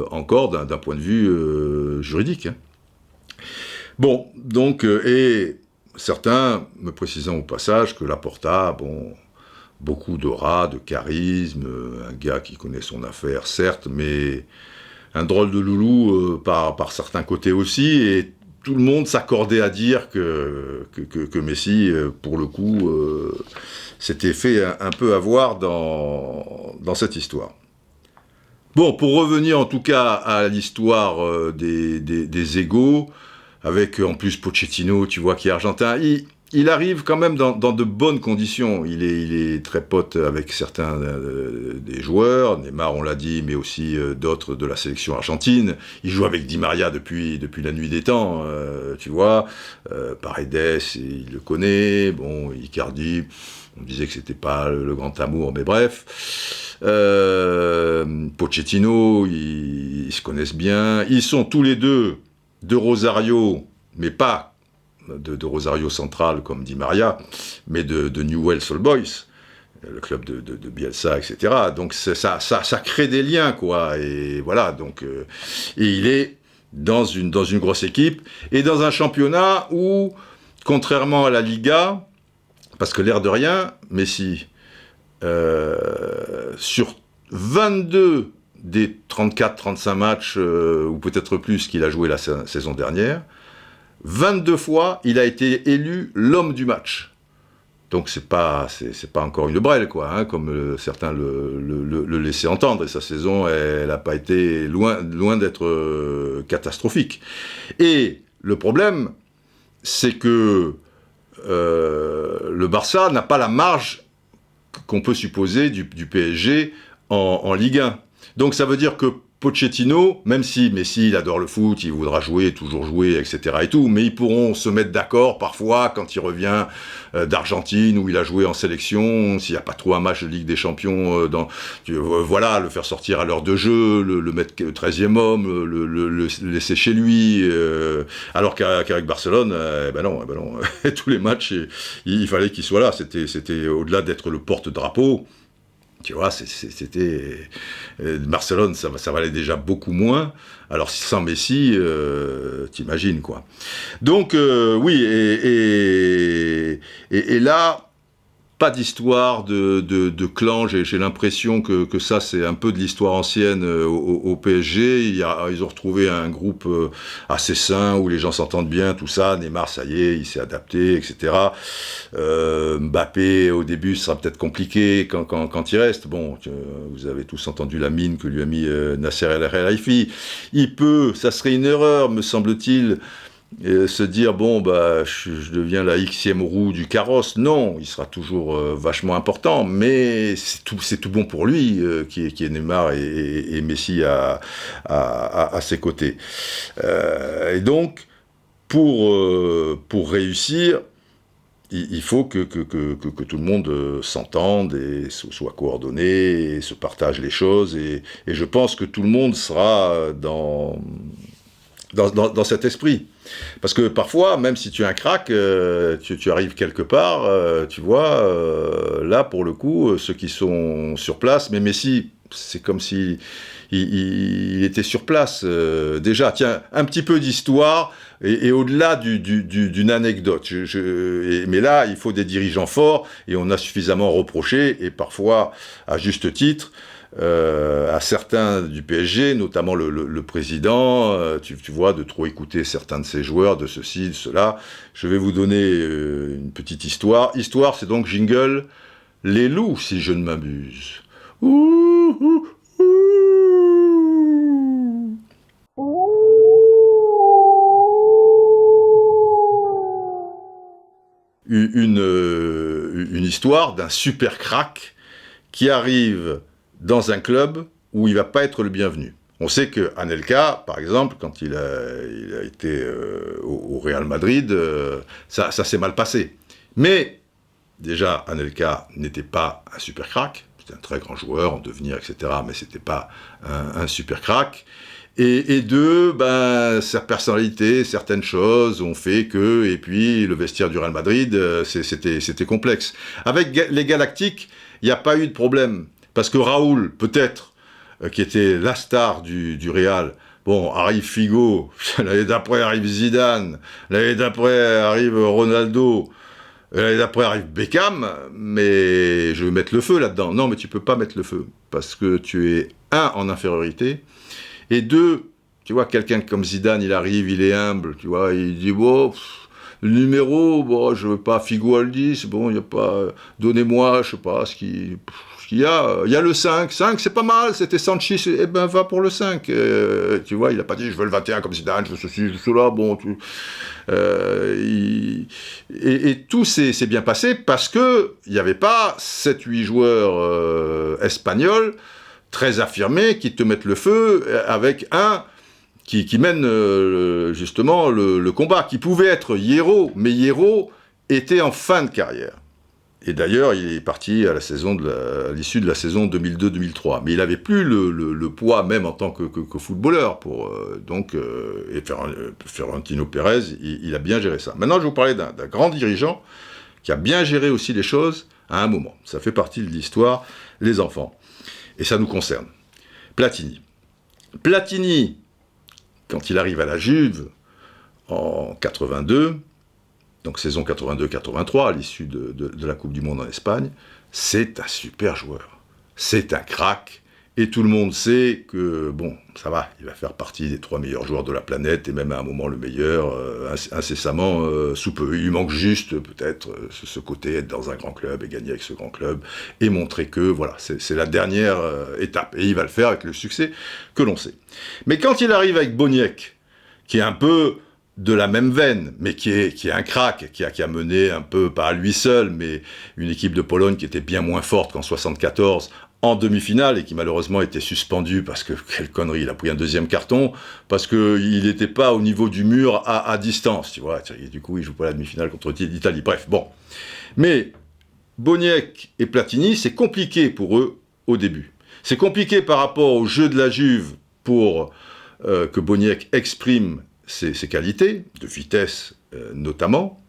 encore d'un point de vue juridique. Hein. Bon, donc, et certains me précisant au passage que Laporta, bon, beaucoup d'aura, de charisme, un gars qui connaît son affaire, certes, mais... un drôle de loulou par certains côtés aussi, et tout le monde s'accordait à dire que Messi, pour le coup, s'était fait un peu avoir dans cette histoire. Bon, pour revenir en tout cas à l'histoire des égos, avec en plus Pochettino, tu vois, qui est argentin, il arrive quand même dans de bonnes conditions. Il est très pote avec certains des joueurs, Neymar on l'a dit, mais aussi d'autres de la sélection argentine. Il joue avec Di Maria depuis la nuit des temps, tu vois. Paredes, il le connaît. Bon, Icardi, on disait que c'était pas le grand amour, mais bref. Pochettino, ils se connaissent bien. Ils sont tous les deux de Rosario, mais pas de Rosario Central comme Di Maria, mais de Newell's Old Boys, le club de Bielsa, etc. Donc ça crée des liens, quoi. Et voilà, donc et il est dans une grosse équipe et dans un championnat où, contrairement à la Liga, parce que l'air de rien, Messi, sur 22 des 34-35 matchs, ou peut-être plus qu'il a joué la saison dernière, 22 fois, il a été élu l'homme du match. Donc c'est pas encore une brêle, quoi, hein, comme certains le laissaient entendre. Et sa saison, elle n'a pas été loin d'être catastrophique. Et le problème, c'est que le Barça n'a pas la marge qu'on peut supposer du PSG en Ligue 1. Donc ça veut dire que Pochettino, même si Messi, il adore le foot, il voudra jouer, toujours jouer, etc. et tout, mais ils pourront se mettre d'accord parfois quand il revient d'Argentine, où il a joué en sélection, s'il n'y a pas trop un match de Ligue des Champions, voilà, le faire sortir à l'heure de jeu, le mettre 13e homme, le laisser chez lui, alors qu'avec Barcelone, ben non, tous les matchs, il fallait qu'il soit là, c'était au-delà d'être le porte-drapeau. Tu vois, c'était... Barcelone, ça valait déjà beaucoup moins. Alors, sans Messi, t'imagines, quoi. Donc, oui, et là, pas d'histoire de clan. J'ai l'impression que ça, c'est un peu de l'histoire ancienne au PSG. Ils ont retrouvé un groupe assez sain, où les gens s'entendent bien, tout ça. Neymar, ça y est, il s'est adapté, etc. Mbappé, au début, ce sera peut-être compliqué quand il reste. Bon, vous avez tous entendu la mine que lui a mis Nasser El Khelaifi. Ça serait une erreur, me semble-t-il, se dire, bon, bah, je deviens la Xème roue du carrosse. Non, il sera toujours vachement important, mais c'est tout bon pour lui, qui est Neymar et Messi à ses côtés. Et donc, pour réussir, il faut que tout le monde s'entende et soit coordonné et se partage les choses. Et je pense que tout le monde sera dans cet esprit. Parce que parfois, même si tu es un crack, tu arrives quelque part, tu vois, là, pour le coup, ceux qui sont sur place, mais Messi, c'est comme si il était sur place déjà. Tiens, un petit peu d'histoire, et au-delà d'une anecdote. Mais là, il faut des dirigeants forts, et on a suffisamment reproché, et parfois, à juste titre, à certains du PSG, notamment le président, tu vois, de trop écouter certains de ses joueurs, de ceci, de cela. Je vais vous donner une petite histoire. Histoire, c'est donc jingle Les Loups, si je ne m'abuse. Ouh, ouh, ouh. Une histoire d'un super crack qui arrive dans un club où il va pas être le bienvenu. On sait que Anelka, par exemple, quand il a été au Real Madrid, ça s'est mal passé. Mais déjà, Anelka n'était pas un super crack. C'était un très grand joueur en devenir, etc. Mais c'était pas un super crack. Et deux, ben, sa personnalité, certaines choses ont fait que, et puis le vestiaire du Real Madrid, c'était complexe. Avec les Galactiques, il n'y a pas eu de problème. Parce que Raoul, peut-être, qui était la star du Real, bon, arrive Figo, l'année d'après arrive Zidane, l'année d'après arrive Ronaldo, l'année d'après arrive Beckham, mais je vais mettre le feu là-dedans. Non, mais tu peux pas mettre le feu, parce que tu es, un, en infériorité, et deux, tu vois, quelqu'un comme Zidane, il arrive, il est humble, tu vois, il dit, bon, le numéro, bon, je veux pas Figo à le 10, bon, il n'y a pas, donnez-moi, je sais pas, ce qu'il y a. Il y a le 5, c'est pas mal, c'était Sanchis, eh ben, va pour le 5. Tu vois, il a pas dit, je veux le 21 comme Zidane, je veux ceci, je veux cela, bon, et tout s'est bien passé parce que il n'y avait pas 7-8 joueurs espagnols, très affirmés, qui te mettent le feu, avec un qui mène justement le combat, qui pouvait être Hierro, mais Hierro était en fin de carrière. Et d'ailleurs, il est parti à l'issue de la saison 2002-2003. Mais il n'avait plus le poids, même en tant que footballeur, pour et Florentino Pérez, il a bien géré ça. Maintenant, je vais vous parler d'un grand dirigeant qui a bien géré aussi les choses à un moment. Ça fait partie de l'histoire, les enfants. Et ça nous concerne. Platini. Platini, quand il arrive à la Juve, en 82, donc saison 82-83, à l'issue de la Coupe du Monde en Espagne, c'est un super joueur. C'est un crack. Et tout le monde sait que, bon, ça va, il va faire partie des 3 meilleurs joueurs de la planète, et même à un moment le meilleur, incessamment sous peu. Il lui manque juste, peut-être, ce côté, être dans un grand club et gagner avec ce grand club, et montrer que, voilà, c'est la dernière étape. Et il va le faire avec le succès que l'on sait. Mais quand il arrive avec Boniek, qui est un peu de la même veine, mais qui est un crack, qui a mené un peu, pas à lui seul, mais une équipe de Pologne qui était bien moins forte qu'en 74, en demi-finale, et qui malheureusement était suspendu parce que, quelle connerie, il a pris un deuxième carton, parce qu'il n'était pas au niveau du mur à distance, tu vois, et du coup il joue pas la demi-finale contre l'Italie, bref, bon. Mais Boniek et Platini, c'est compliqué pour eux au début. C'est compliqué par rapport au jeu de la Juve pour que Boniek exprime ses qualités, de vitesse notamment,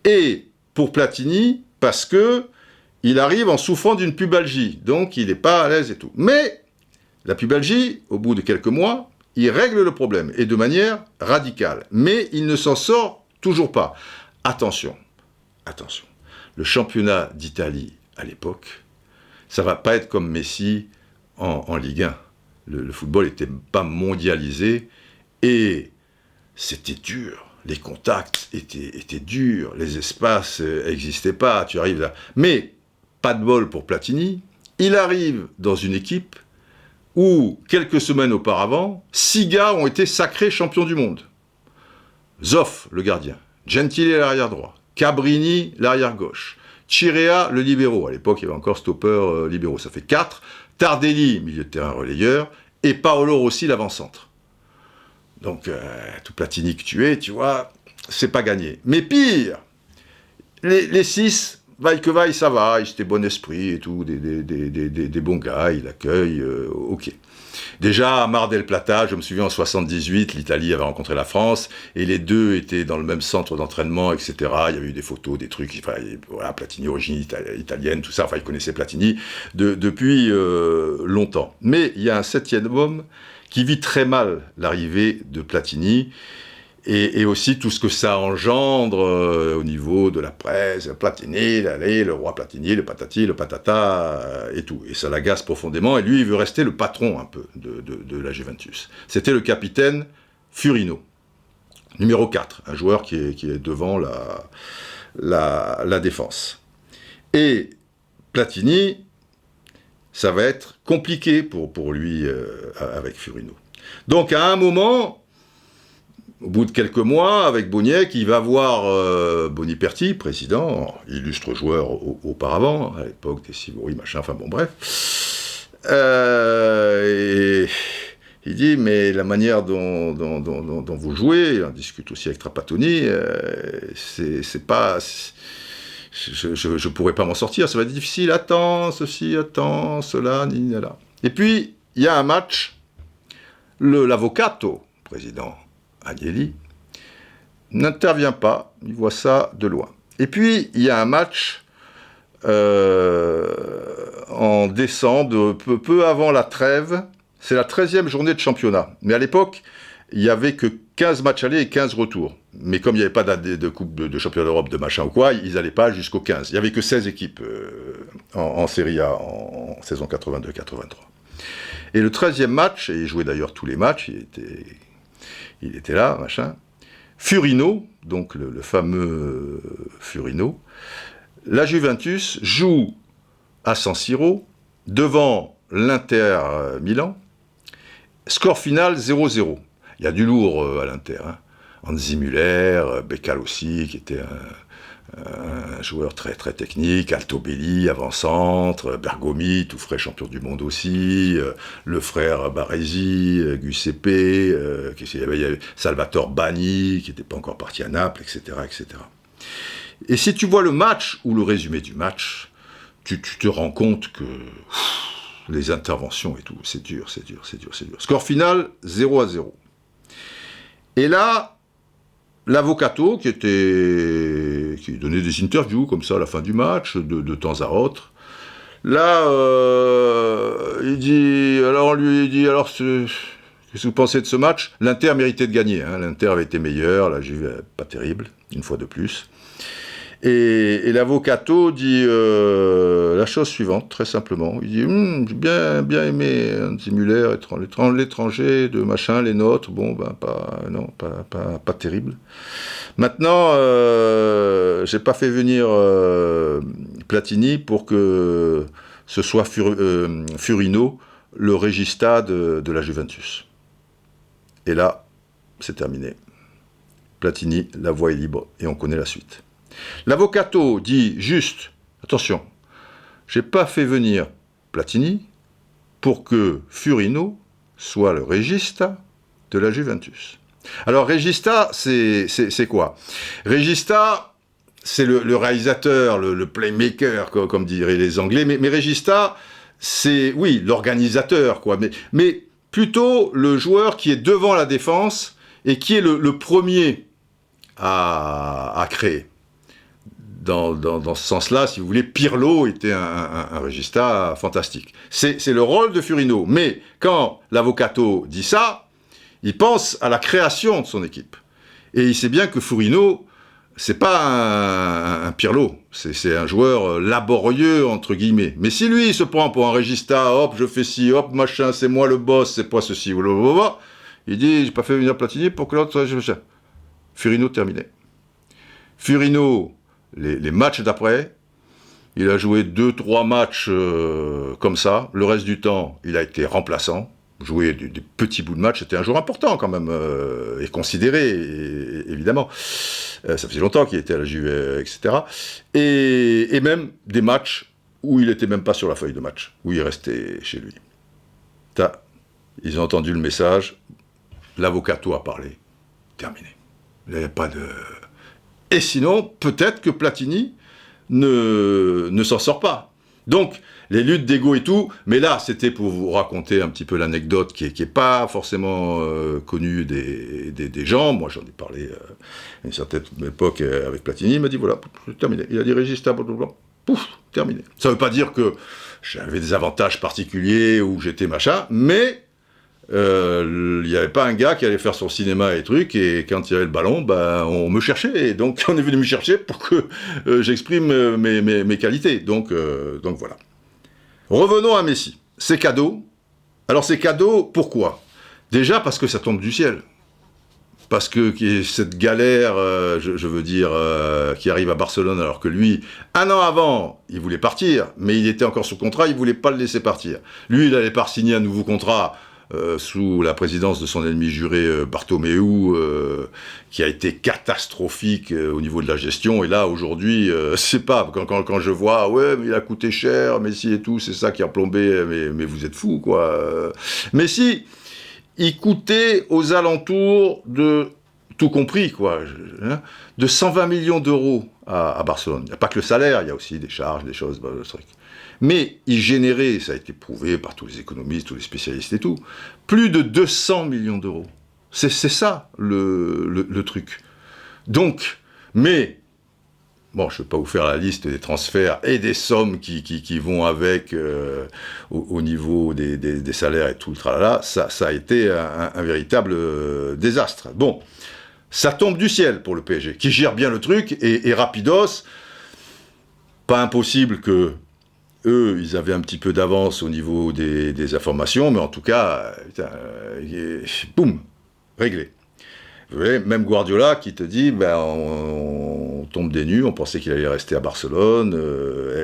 et pour Platini, parce que il arrive en souffrant d'une pubalgie, donc il n'est pas à l'aise et tout. Mais la pubalgie, au bout de quelques mois, il règle le problème, et de manière radicale. Mais il ne s'en sort toujours pas. Attention, le championnat d'Italie à l'époque, ça va pas être comme Messi en Ligue 1. Le football n'était pas mondialisé, et c'était dur. Les contacts étaient durs, les espaces n'existaient pas, tu arrives là. Mais pas de bol pour Platini, il arrive dans une équipe où, quelques semaines auparavant, 6 gars ont été sacrés champions du monde. Zoff, le gardien, Gentile, l'arrière droit, Cabrini, l'arrière gauche, Chirea, le libéro, à l'époque il y avait encore stopper libéraux, ça fait 4, Tardelli, milieu de terrain relayeur, et Paolo Rossi, l'avant-centre. Donc, tout Platini que tu es, tu vois, c'est pas gagné. Mais pire, Les 6, vaille que vaille, ça va, ils étaient bon esprit et tout, des bons gars, ils l'accueillent, ok. Déjà, à Mar del Plata, je me souviens en 78, l'Italie avait rencontré la France, et les deux étaient dans le même centre d'entraînement, etc. Il y avait eu des photos, des trucs, enfin, voilà, Platini, origine italienne, tout ça, enfin, ils connaissaient Platini depuis longtemps. Mais il y a un 7e homme qui vit très mal l'arrivée de Platini, et aussi tout ce que ça engendre au niveau de la presse, Platini, le roi Platini, le patati, le patata, et tout. Et ça l'agace profondément, et lui, il veut rester le patron un peu de la Juventus. C'était le capitaine Furino, numéro 4, un joueur qui est devant la défense. Et Platini, ça va être compliqué pour lui avec Furino. Donc à un moment, au bout de quelques mois, avec Boniek, il va voir Boniperti, président, illustre joueur auparavant, à l'époque des Sivori, machin, enfin bon, bref. Et il dit, mais la manière dont vous jouez, il en discute aussi avec Trapattoni, c'est pas... Je pourrais pas m'en sortir, ça va être difficile, attends, ceci, attends, cela, là. Et puis, il y a un match, l'Avvocato, président Agnelli, n'intervient pas, il voit ça de loin. Et puis, il y a un match en décembre, peu avant la trêve, c'est la 13e journée de championnat. Mais à l'époque, il n'y avait que 15 matchs allés et 15 retours. Mais comme il n'y avait pas de coupe de championnat d'Europe, de machin ou quoi, ils n'allaient pas jusqu'au 15. Il n'y avait que 16 équipes en Serie A en saison 82-83. Et le 13e match, et il jouait d'ailleurs tous les matchs, il était là, machin. Furino, donc le fameux Furino, la Juventus joue à San Siro, devant l'Inter Milan, score final 0-0. Il y a du lourd à l'Inter, hein. Hansi Müller, Beccal aussi, qui était un joueur très très technique, Altobelli, avant-centre, Bergomi, tout frais champion du monde aussi, le frère Baresi, Giuseppe, il y avait Salvatore Bagni, qui n'était pas encore parti à Naples, etc., etc. Et si tu vois le match, ou le résumé du match, tu te rends compte que les interventions et tout, c'est dur. Score final, 0-0. Et là, l'Avvocato, qui donnait des interviews comme ça à la fin du match, de temps à autre, là, il dit, alors on lui dit, alors qu'est-ce que vous pensez de ce match? L'Inter méritait de gagner, hein. L'Inter avait été meilleur, la Juve pas terrible, une fois de plus. Et l'Avvocato dit la chose suivante, très simplement. Il dit, j'ai bien aimé Hansi Müller, l'étranger, de machin, les nôtres, bon, ben, pas terrible. Maintenant, j'ai pas fait venir Platini pour que ce soit Furino, le régista de la Juventus. Et là, c'est terminé. Platini, la voie est libre, et on connaît la suite. L'Avvocato dit juste, attention, j'ai pas fait venir Platini pour que Furino soit le régista de la Juventus. Alors régista, c'est quoi? Régista, c'est le réalisateur, le playmaker, comme diraient les Anglais, mais régista, c'est, oui, l'organisateur, quoi, mais plutôt le joueur qui est devant la défense et qui est le premier à créer. Dans ce sens-là, si vous voulez, Pirlo était un régista fantastique. C'est le rôle de Furino. Mais quand l'Avvocato dit ça, il pense à la création de son équipe. Et il sait bien que Furino, c'est pas un Pirlo. C'est un joueur laborieux, entre guillemets. Mais si lui, il se prend pour un régista, hop, je fais ci, hop, machin, c'est moi le boss, c'est pas ceci, blablabla, il dit, j'ai pas fait venir Platini pour que l'autre... Furino terminé. Furino... Les matchs d'après, il a joué 2-3 matchs comme ça. Le reste du temps, il a été remplaçant, joué des petits bouts de match. C'était un joueur important quand même, et considéré, évidemment. Ça faisait longtemps qu'il était à la Juve, etc. Et même des matchs où il n'était même pas sur la feuille de match, où il restait chez lui. Ils ont entendu le message, l'Avvocato a parlé, terminé. Il n'y avait pas de... Et sinon, peut-être que Platini ne s'en sort pas. Donc, les luttes d'ego et tout, mais là, c'était pour vous raconter un petit peu l'anecdote qui est pas forcément connue des gens. Moi, j'en ai parlé à une certaine époque avec Platini. Il m'a dit, voilà, c'est terminé. Il a dit, Régis, pouf, terminé. Ça ne veut pas dire que j'avais des avantages particuliers ou j'étais machin, mais il n'y avait pas un gars qui allait faire son cinéma et trucs, et quand il y avait le ballon, ben, on me cherchait, et donc on est venu me chercher pour que j'exprime mes qualités. Donc voilà. Revenons à Messi. C'est cadeau. Alors c'est cadeau, pourquoi? Déjà parce que ça tombe du ciel. Parce que cette galère, je veux dire, qui arrive à Barcelone, alors que lui, un an avant, il voulait partir, mais il était encore sous contrat, il voulait pas le laisser partir. Lui, il allait pas signer un nouveau contrat sous la présidence de son ennemi juré Bartomeu, qui a été catastrophique au niveau de la gestion. Et là, aujourd'hui, c'est pas quand je vois, ouais, mais il a coûté cher, Messi et tout, c'est ça qui a plombé. Mais vous êtes fous, quoi. Messi, il coûtait aux alentours de, tout compris, quoi, de 120 millions d'euros à Barcelone. Il n'y a pas que le salaire, il y a aussi des charges, des choses, le truc. Mais il générait, ça a été prouvé par tous les économistes, tous les spécialistes et tout, plus de 200 millions d'euros. C'est ça le truc. Donc, mais, bon, je ne vais pas vous faire la liste des transferts et des sommes qui vont avec au niveau des salaires et tout le tralala, ça a été un véritable désastre. Bon, ça tombe du ciel pour le PSG, qui gère bien le truc, et rapidos, pas impossible que eux, ils avaient un petit peu d'avance au niveau des informations, mais en tout cas, boum, réglé. Vous voyez, même Guardiola qui te dit, ben, on tombe des nues, on pensait qu'il allait rester à Barcelone,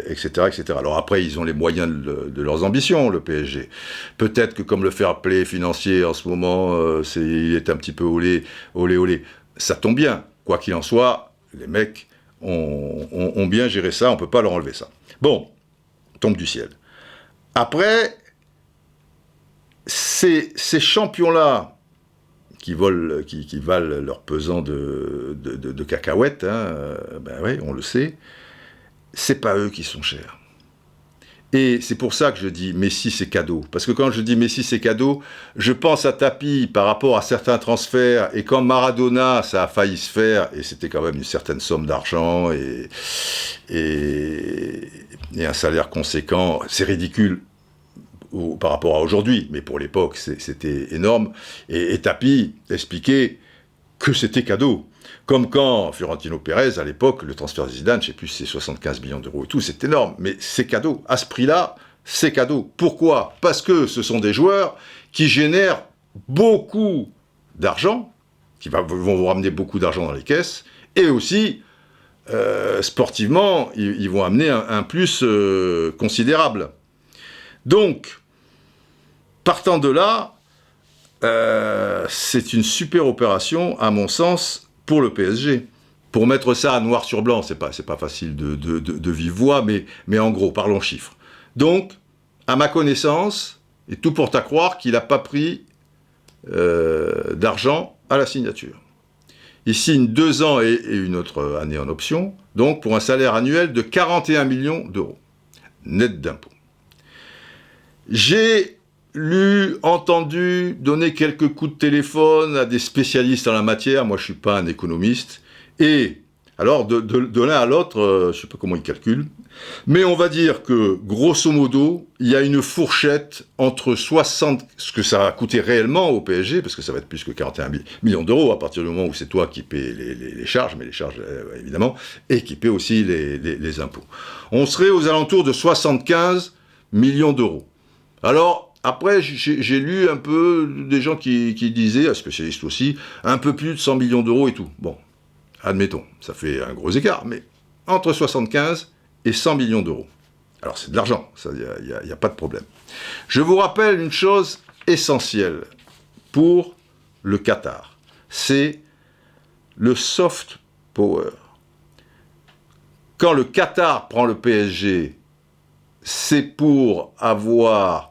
etc., etc. Alors après, ils ont les moyens de leurs ambitions, le PSG. Peut-être que comme le fair play financier en ce moment, il est un petit peu olé. Ça tombe bien. Quoi qu'il en soit, les mecs ont bien géré ça, on ne peut pas leur enlever ça. Bon, tombe du ciel. Après, ces champions-là, qui valent leur pesant de cacahuètes, hein, ben oui, on le sait, c'est pas eux qui sont chers. Et c'est pour ça que je dis Messi c'est cadeau. Parce que quand je dis Messi c'est cadeau, je pense à Tapi par rapport à certains transferts, et quand Maradona ça a failli se faire, et c'était quand même une certaine somme d'argent et un salaire conséquent, c'est ridicule par rapport à aujourd'hui, mais pour l'époque, c'était énorme. Et Tapi expliquait que c'était cadeau. Comme quand Florentino Pérez, à l'époque, le transfert de Zidane, je ne sais plus si c'est 75 millions d'euros et tout, c'est énorme, mais c'est cadeau. À ce prix-là, c'est cadeau. Pourquoi? Parce que ce sont des joueurs qui génèrent beaucoup d'argent, qui vont vous ramener beaucoup d'argent dans les caisses, et aussi, sportivement, ils vont amener un plus considérable. Donc, partant de là, c'est une super opération, à mon sens, pour le PSG. Pour mettre ça à noir sur blanc, c'est pas facile de vive voix, mais en gros, parlons chiffres. Donc, à ma connaissance, et tout porte à croire qu'il n'a pas pris d'argent à la signature. Il signe 2 ans et une autre année en option, donc pour un salaire annuel de 41 millions d'euros, net d'impôts. J'ai lu, entendu, donné quelques coups de téléphone à des spécialistes en la matière. Moi, je ne suis pas un économiste. Et alors, de l'un à l'autre, je ne sais pas comment ils calculent, mais on va dire que, grosso modo, il y a une fourchette entre 60, ce que ça va coûter réellement au PSG, parce que ça va être plus que 41 millions d'euros à partir du moment où c'est toi qui paies les charges, mais les charges, évidemment, et qui paies aussi les impôts. On serait aux alentours de 75 millions d'euros. Alors, après, j'ai lu un peu des gens qui disaient, un spécialiste aussi, un peu plus de 100 millions d'euros et tout. Bon, admettons, ça fait un gros écart, mais entre 75 et 100 millions d'euros. Alors, c'est de l'argent, il n'y a pas de problème. Je vous rappelle une chose essentielle pour le Qatar, c'est le soft power. Quand le Qatar prend le PSG, c'est pour avoir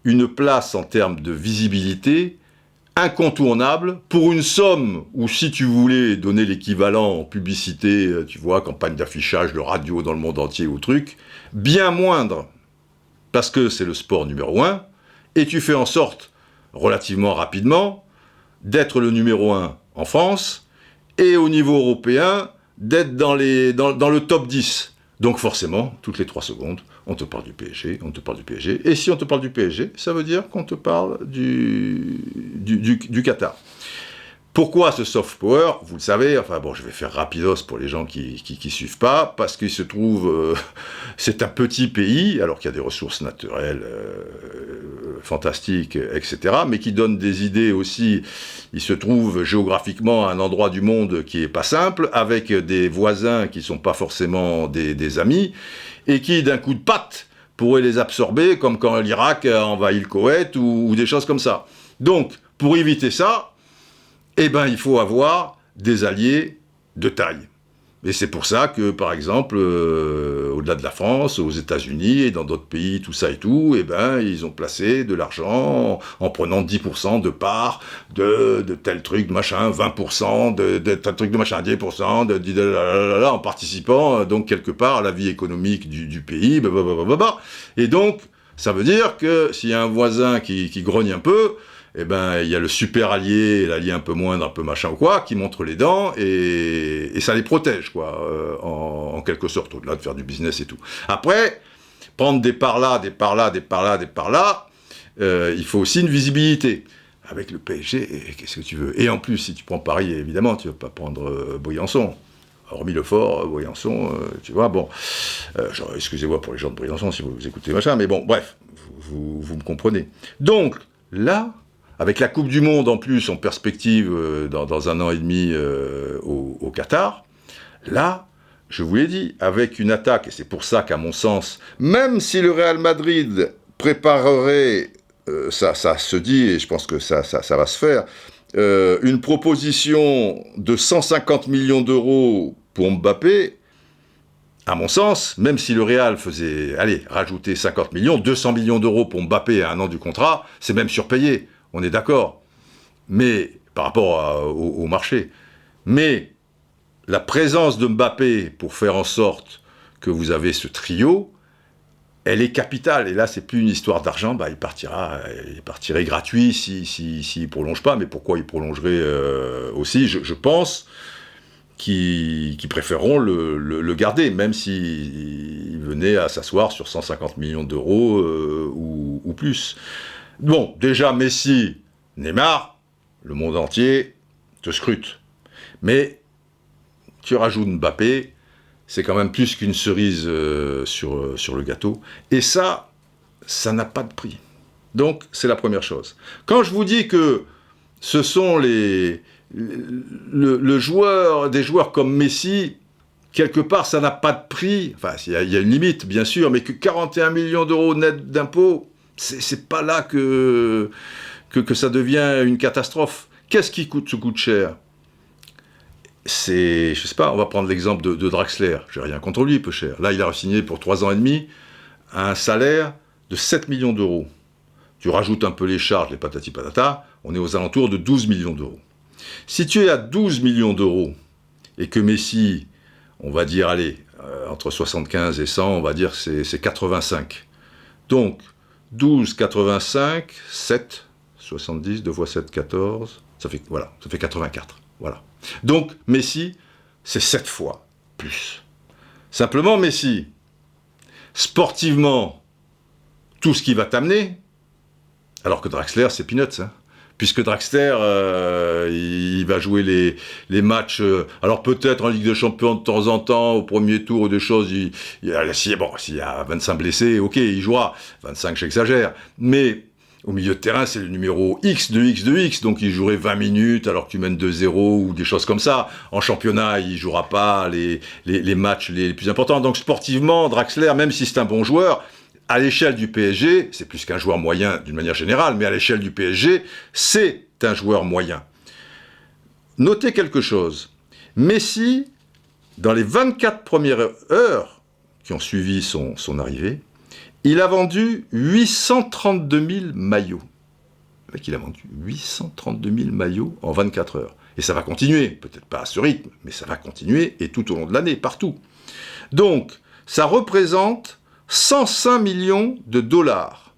une place en termes de visibilité incontournable pour une somme où, si tu voulais donner l'équivalent en publicité, tu vois, campagne d'affichage de radio dans le monde entier ou truc, bien moindre, parce que c'est le sport numéro 1, et tu fais en sorte, relativement rapidement, d'être le numéro 1 en France, et au niveau européen, d'être dans le top 10. Donc forcément, toutes les 3 secondes, on te parle du PSG, on te parle du PSG. Et si on te parle du PSG, ça veut dire qu'on te parle du Qatar. Pourquoi ce soft power? Vous le savez, enfin bon, je vais faire rapidos pour les gens qui suivent pas, parce qu'il se trouve, c'est un petit pays, alors qu'il y a des ressources naturelles fantastiques, etc., mais qui donne des idées aussi. Il se trouve géographiquement à un endroit du monde qui est pas simple, avec des voisins qui sont pas forcément des amis, et qui, d'un coup de patte, pourraient les absorber, comme quand l'Irak a envahi le Koweït, ou des choses comme ça. Donc, pour éviter ça, eh ben, il faut avoir des alliés de taille. Et c'est pour ça que, par exemple, au-delà de la France, aux États-Unis et dans d'autres pays, tout ça et tout, eh ben, ils ont placé de l'argent en prenant 10% de part de tel truc, machin, 20% de tel truc de machin, 10%, en participant donc quelque part à la vie économique du pays, Et donc, ça veut dire que s'il y a un voisin qui grogne un peu, eh ben, il y a le super allié, l'allié un peu moindre, un peu machin ou quoi, qui montre les dents, et ça les protège, quoi, en quelque sorte, au-delà de faire du business et tout. Après, prendre des parts là, des parts là, des parts là, des parts là, il faut aussi une visibilité. Avec le PSG, qu'est-ce que tu veux? Et en plus, si tu prends Paris, évidemment, tu ne vas pas prendre Briançon. Hormis le fort, Briançon, tu vois, bon, excusez-moi pour les gens de Briançon, si vous écoutez machin, mais bon, bref, vous me comprenez. Donc, là, avec la Coupe du Monde en plus en perspective dans 1 an et demi au Qatar, là, je vous l'ai dit, avec une attaque, et c'est pour ça qu'à mon sens, même si le Real Madrid préparerait, ça se dit, et je pense que ça va se faire, une proposition de 150 millions d'euros pour Mbappé, à mon sens, même si le Real faisait, rajouter 50 millions, 200 millions d'euros pour Mbappé à 1 an du contrat, c'est même surpayé. On est d'accord, mais par rapport au marché. Mais la présence de Mbappé pour faire en sorte que vous avez ce trio, elle est capitale. Et là, c'est plus une histoire d'argent. Bah, il partirait gratuit s'il prolonge pas. Mais pourquoi il prolongerait aussi? Je pense qu'ils préféreront le garder, même s'il venait à s'asseoir sur 150 millions d'euros ou plus. Bon, déjà, Messi, Neymar, le monde entier te scrute. Mais tu rajoutes Mbappé, c'est quand même plus qu'une cerise sur le gâteau. Et ça n'a pas de prix. Donc, c'est la première chose. Quand je vous dis que ce sont des joueurs comme Messi, quelque part, ça n'a pas de prix. Enfin, il y a une limite, bien sûr, mais que 41 millions d'euros net d'impôts, c'est pas là que ça devient une catastrophe. Qu'est-ce qui coûte cher? Je sais pas, on va prendre l'exemple de Draxler. J'ai rien contre lui, peu cher. Là, il a signé pour 3 ans et demi un salaire de 7 millions d'euros. Tu rajoutes un peu les charges, les patati patata, on est aux alentours de 12 millions d'euros. Si tu es à 12 millions d'euros et que Messi, on va dire, entre 75 et 100, on va dire que c'est 85. Donc, 12, 85, 7, 70, 2 fois 7, 14, ça fait 84. Voilà. Donc, Messi, c'est 7 fois plus. Simplement, Messi, sportivement, tout ce qui va t'amener, alors que Draxler, c'est peanuts, hein. Puisque Draxler, il va jouer les matchs, alors peut-être en Ligue des Champions de temps en temps, au premier tour ou des choses, s'il y a 25 blessés, ok, il jouera, 25 j'exagère, mais au milieu de terrain, c'est le numéro X de X de X, donc il jouerait 20 minutes alors que tu mènes 2-0 ou des choses comme ça. En championnat, il jouera pas les matchs les plus importants. Donc sportivement, Draxler, même si c'est un bon joueur, à l'échelle du PSG, c'est plus qu'un joueur moyen d'une manière générale, mais à l'échelle du PSG, c'est un joueur moyen. Notez quelque chose. Messi, dans les 24 premières heures qui ont suivi son arrivée, il a vendu 832 000 maillots. Le mec, il a vendu 832 000 maillots en 24 heures. Et ça va continuer, peut-être pas à ce rythme, mais ça va continuer, et tout au long de l'année, partout. Donc, ça représente 105 millions de dollars.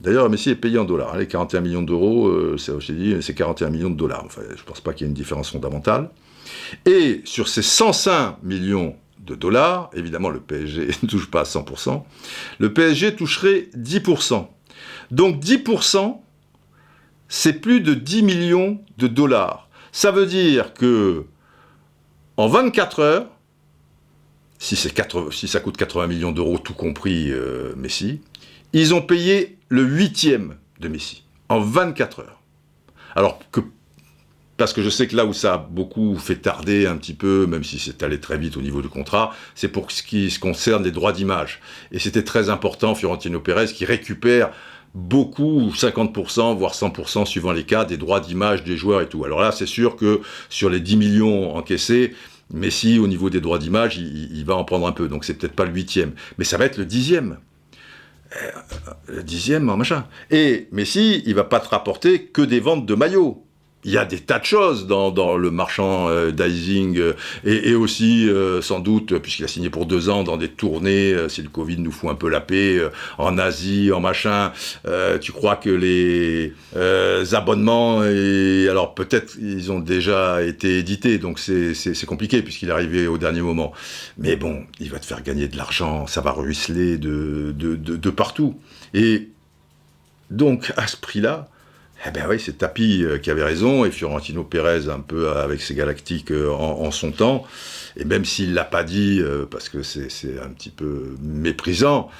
D'ailleurs, Messi est payé en dollars. Les 41 millions d'euros, c'est 41 millions de dollars. Enfin, je ne pense pas qu'il y ait une différence fondamentale. Et sur ces 105 millions de dollars, évidemment, le PSG ne touche pas à 100%, le PSG toucherait 10%. Donc 10%, c'est plus de 10 millions de dollars. Ça veut dire que en 24 heures, si ça coûte 80 millions d'euros, tout compris Messi, ils ont payé le 8e de Messi, en 24 heures. Alors que, parce que je sais que là où ça a beaucoup fait tarder un petit peu, même si c'est allé très vite au niveau du contrat, c'est pour ce qui se concerne les droits d'image. Et c'était très important, Florentino Pérez, qui récupère beaucoup, 50%, voire 100%, suivant les cas, des droits d'image des joueurs et tout. Alors là, c'est sûr que sur les 10 millions encaissés, Messi, au niveau des droits d'image, il va en prendre un peu. Donc c'est peut-être pas le 8e, mais ça va être le 10e. Le 10e en machin. Et Messi, il va pas te rapporter que des ventes de maillots. Il y a des tas de choses dans le merchandising et aussi, sans doute, puisqu'il a signé pour 2 ans, dans des tournées, si le Covid nous fout un peu la paix, en Asie, en machin. Tu crois que les abonnements, alors peut-être ils ont déjà été édités, donc c'est compliqué puisqu'il est arrivé au dernier moment. Mais bon, il va te faire gagner de l'argent, ça va ruisseler de partout. Et donc, à ce prix-là, eh ben oui, c'est Tapi qui avait raison, et Florentino Pérez un peu avec ses Galactiques en son temps, et même s'il ne l'a pas dit, parce que c'est un petit peu méprisant,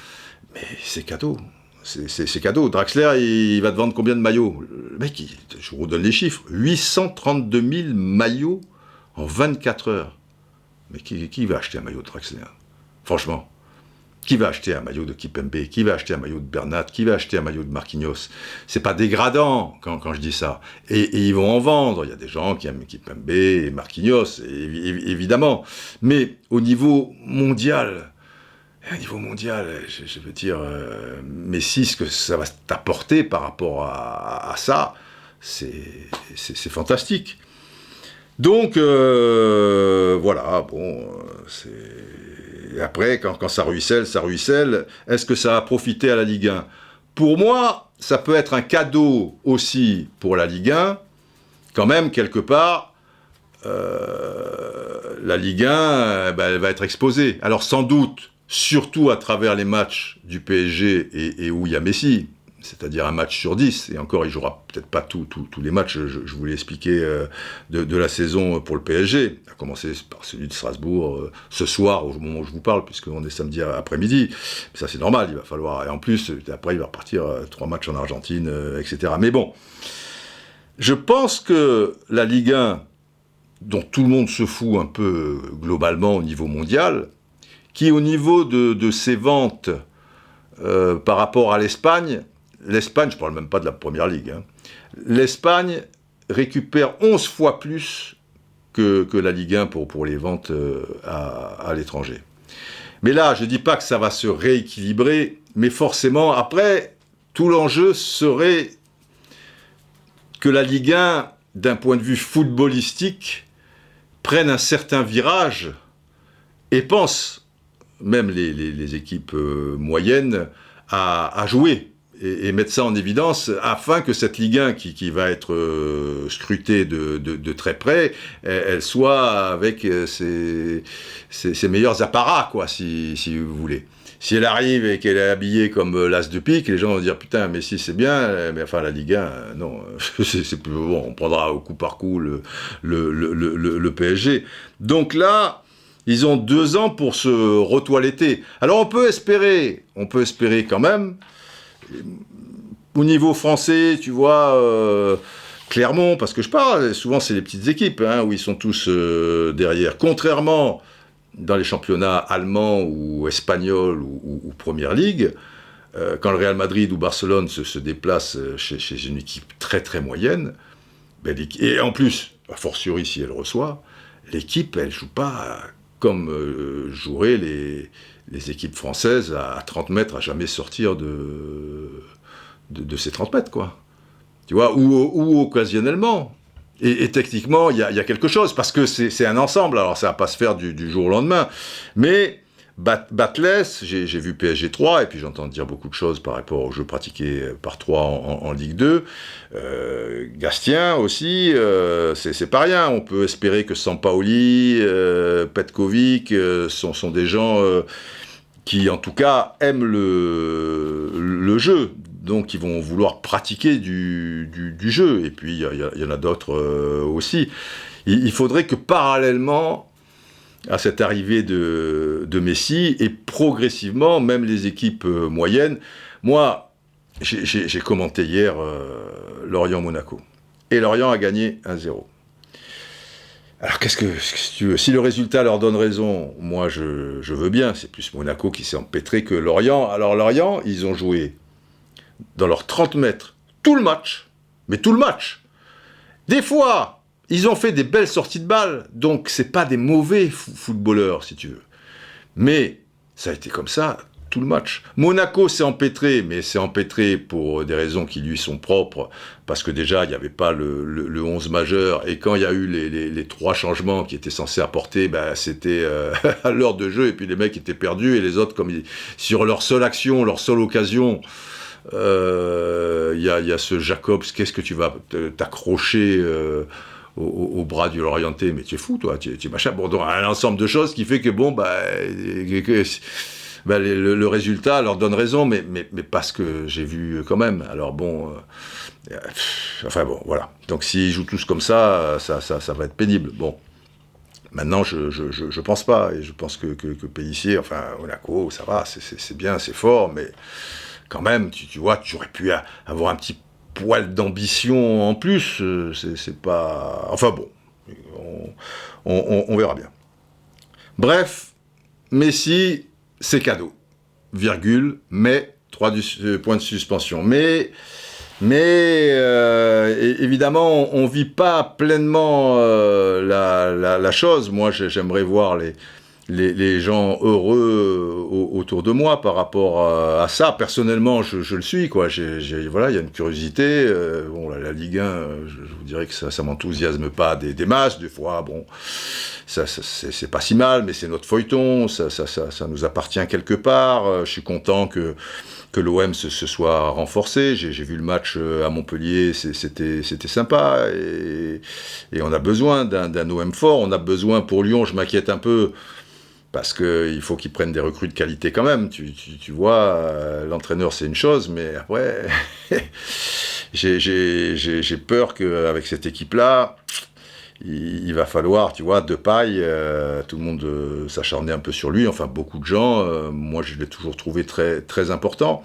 mais c'est cadeau. C'est cadeau. Draxler, il va te vendre combien de maillots? Le mec, je vous redonne les chiffres, 832 000 maillots en 24 heures. Mais qui va acheter un maillot de Draxler? Franchement. Qui va acheter un maillot de Kimpembe? Qui va acheter un maillot de Bernat? Qui va acheter un maillot de Marquinhos? C'est pas dégradant quand je dis ça. Et ils vont en vendre. Il y a des gens qui aiment Kimpembe et Marquinhos, évidemment. Mais au niveau mondial, je veux dire, Messi, ce que ça va t'apporter par rapport à ça, c'est fantastique. Donc, voilà, bon, Et après, quand ça ruisselle, ça ruisselle. Est-ce que ça a profité à la Ligue 1? Pour moi, ça peut être un cadeau aussi pour la Ligue 1. Quand même, quelque part, la Ligue 1, elle va être exposée. Alors sans doute, surtout à travers les matchs du PSG et où il y a Messi, c'est-à-dire un match sur 10, et encore il jouera peut-être pas tous les matchs, je vous l'ai expliqué, de la saison pour le PSG, à commencer par celui de Strasbourg ce soir, au moment où je vous parle, puisqu'on est samedi après-midi, mais ça c'est normal, il va falloir, et en plus, après il va repartir 3 matchs en Argentine, etc. Mais bon, je pense que la Ligue 1, dont tout le monde se fout un peu globalement au niveau mondial, qui au niveau de ses ventes par rapport à l'Espagne, je ne parle même pas de la Première Ligue, hein, l'Espagne récupère 11 fois plus que la Ligue 1 pour les ventes à l'étranger. Mais là, je ne dis pas que ça va se rééquilibrer, mais forcément, après, tout l'enjeu serait que la Ligue 1, d'un point de vue footballistique, prenne un certain virage et pense, même les équipes moyennes, à jouer et mettre ça en évidence afin que cette Ligue 1 qui va être scrutée de très près, elle soit avec ses meilleurs apparats, quoi, si vous voulez. Si elle arrive et qu'elle est habillée comme l'as de pique, les gens vont dire putain, mais si c'est bien, mais enfin la Ligue 1, non, c'est plus bon, on prendra au coup par coup le PSG. Donc là, ils ont 2 ans pour se retoiletter. Alors on peut espérer quand même. Au niveau français, tu vois, Clermont, parce que je parle, souvent c'est les petites équipes, hein, où ils sont tous derrière. Contrairement dans les championnats allemands ou espagnols ou Première Ligue, quand le Real Madrid ou Barcelone se déplace chez une équipe très très moyenne, ben, et en plus, a fortiori si elle reçoit, l'équipe elle joue pas comme joueraient les équipes françaises à 30 mètres à jamais sortir de ces 30 mètres, quoi. tu vois, ou occasionnellement. Et techniquement, il y a quelque chose, parce que c'est un ensemble, alors ça va pas se faire du jour au lendemain, mais Batless, j'ai vu PSG 3, et puis j'entends dire beaucoup de choses par rapport aux jeux pratiqués par 3 en Ligue 2. Gastien aussi, c'est pas rien. On peut espérer que Sampaoli, Petkovic sont des gens qui, en tout cas, aiment le jeu. Donc, ils vont vouloir pratiquer du jeu. Et puis, il y en a d'autres aussi. Il faudrait que, parallèlement à cette arrivée de Messi, et progressivement, même les équipes moyennes. Moi, j'ai commenté hier Lorient-Monaco. Et Lorient a gagné 1-0. Alors, qu'est-ce que tu veux ? Si le résultat leur donne raison, moi, je veux bien. C'est plus Monaco qui s'est empêtré que Lorient. Alors, Lorient, ils ont joué dans leurs 30 mètres tout le match. Mais tout le match. Des fois, ils ont fait des belles sorties de balles, donc c'est pas des mauvais footballeurs, si tu veux. Mais ça a été comme ça tout le match. Monaco s'est empêtré, mais s'est empêtré pour des raisons qui lui sont propres, parce que déjà, il n'y avait pas le 11 majeur, et quand il y a eu les 3 changements qui étaient censés apporter, c'était à l'heure de jeu, et puis les mecs étaient perdus, et les autres, sur leur seule action, leur seule occasion, il y a ce Jacobs, qu'est-ce que tu vas t'accrocher au bras du Lorientais, mais tu es fou, toi, tu es machin. Bon, donc, un ensemble de choses qui fait que, le résultat leur donne raison, mais pas ce que j'ai vu quand même. Alors bon, voilà. Donc s'ils jouent tous comme ça va être pénible. Bon, maintenant, je pense pas, et je pense que Pélissier, Monaco, ça va, c'est bien, c'est fort, mais quand même, tu vois, tu aurais pu avoir un petit poil d'ambition en plus, c'est pas... Enfin bon, on verra bien. Bref, Messi, c'est cadeau, virgule, mais 3 points de suspension. Mais évidemment, on vit pas pleinement la chose. Moi, j'aimerais voir les gens heureux autour de moi par rapport à ça. Personnellement, je le suis, quoi. Voilà, il y a une curiosité. La Ligue 1, je vous dirais que ça m'enthousiasme pas des masses. Des fois, bon, c'est pas si mal, mais c'est notre feuilleton. Ça nous appartient quelque part. Je suis content que l'OM se soit renforcé. J'ai vu le match à Montpellier, c'était sympa. Et on a besoin d'un OM fort. On a besoin pour Lyon, je m'inquiète un peu, parce qu'il faut qu'ils prennent des recrues de qualité quand même. Tu vois, l'entraîneur, c'est une chose, mais après, j'ai peur qu'avec cette équipe-là, il va falloir, tu vois, Depay, tout le monde s'acharnait un peu sur lui, enfin beaucoup de gens, moi je l'ai toujours trouvé très, très important,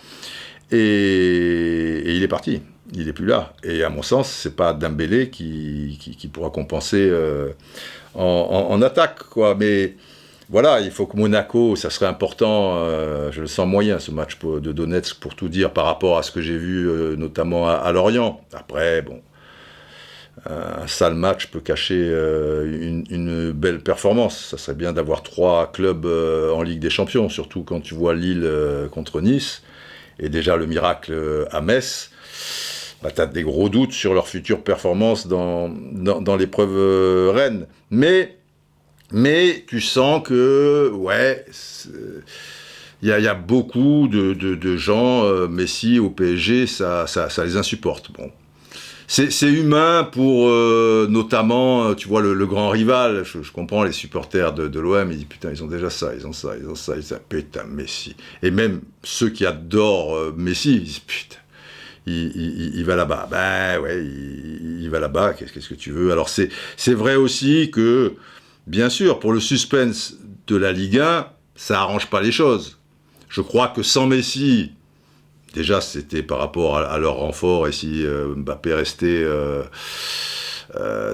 et il est parti, il n'est plus là. Et à mon sens, c'est pas Dembélé qui pourra compenser en attaque, quoi, mais... Voilà, il faut que Monaco, ça serait important, je le sens moyen, ce match de Donetsk, pour tout dire, par rapport à ce que j'ai vu, notamment à Lorient. Après, bon, un sale match peut cacher une belle performance. Ça serait bien d'avoir 3 clubs en Ligue des Champions, surtout quand tu vois Lille contre Nice, et déjà le miracle à Metz. Tu as des gros doutes sur leur future performance dans l'épreuve reine. Mais tu sens que, ouais, il y a beaucoup de gens, Messi au PSG, ça les insupporte. Bon, c'est humain pour, notamment, tu vois, le grand rival. Je comprends les supporters de l'OM, ils disent, putain, ils ont déjà ça, ils ont ça, putain, Messi. Et même ceux qui adorent Messi, ils disent, putain, il va là-bas. Ben ouais, il va là-bas, qu'est-ce que tu veux ? Alors c'est vrai aussi que, bien sûr, pour le suspense de la Ligue 1, ça arrange pas les choses. Je crois que sans Messi, déjà c'était par rapport à leur renfort, et si Mbappé restait,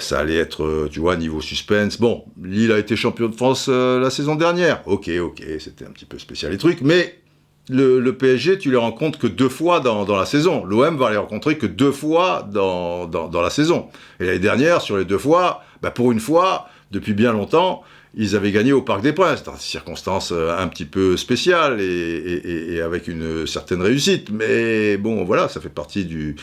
ça allait être, tu vois, niveau suspense. Bon, Lille a été champion de France la saison dernière. Ok, c'était un petit peu spécial les trucs, mais le PSG, tu les rencontres que 2 fois dans la saison. L'OM va les rencontrer que 2 fois dans la saison. Et l'année dernière, sur les 2 fois, pour une fois, depuis bien longtemps, ils avaient gagné au Parc des Princes, dans des circonstances un petit peu spéciales et avec une certaine réussite. Mais bon, voilà, ça fait partie du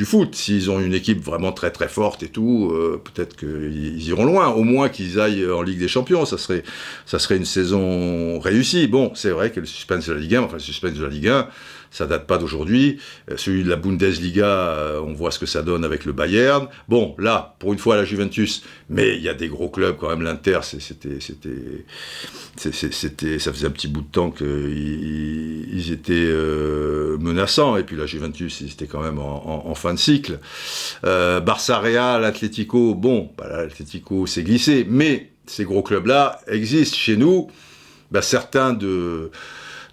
foot. S'ils ont une équipe vraiment très très forte et tout, peut-être qu'ils iront loin. Au moins qu'ils aillent en Ligue des Champions, ça serait une saison réussie. Bon, c'est vrai que le suspense de la Ligue 1, enfin le suspense de la Ligue 1, ça date pas d'aujourd'hui. Celui de la Bundesliga, on voit ce que ça donne avec le Bayern. Bon, là, pour une fois, la Juventus, mais il y a des gros clubs quand même. L'Inter, ça faisait un petit bout de temps qu'ils étaient menaçants. Et puis la Juventus, ils étaient quand même en fin de cycle. Barça, Real, Atlético, bon, bah là, l'Atlético s'est glissé. Mais ces gros clubs-là existent chez nous. Bah, certains de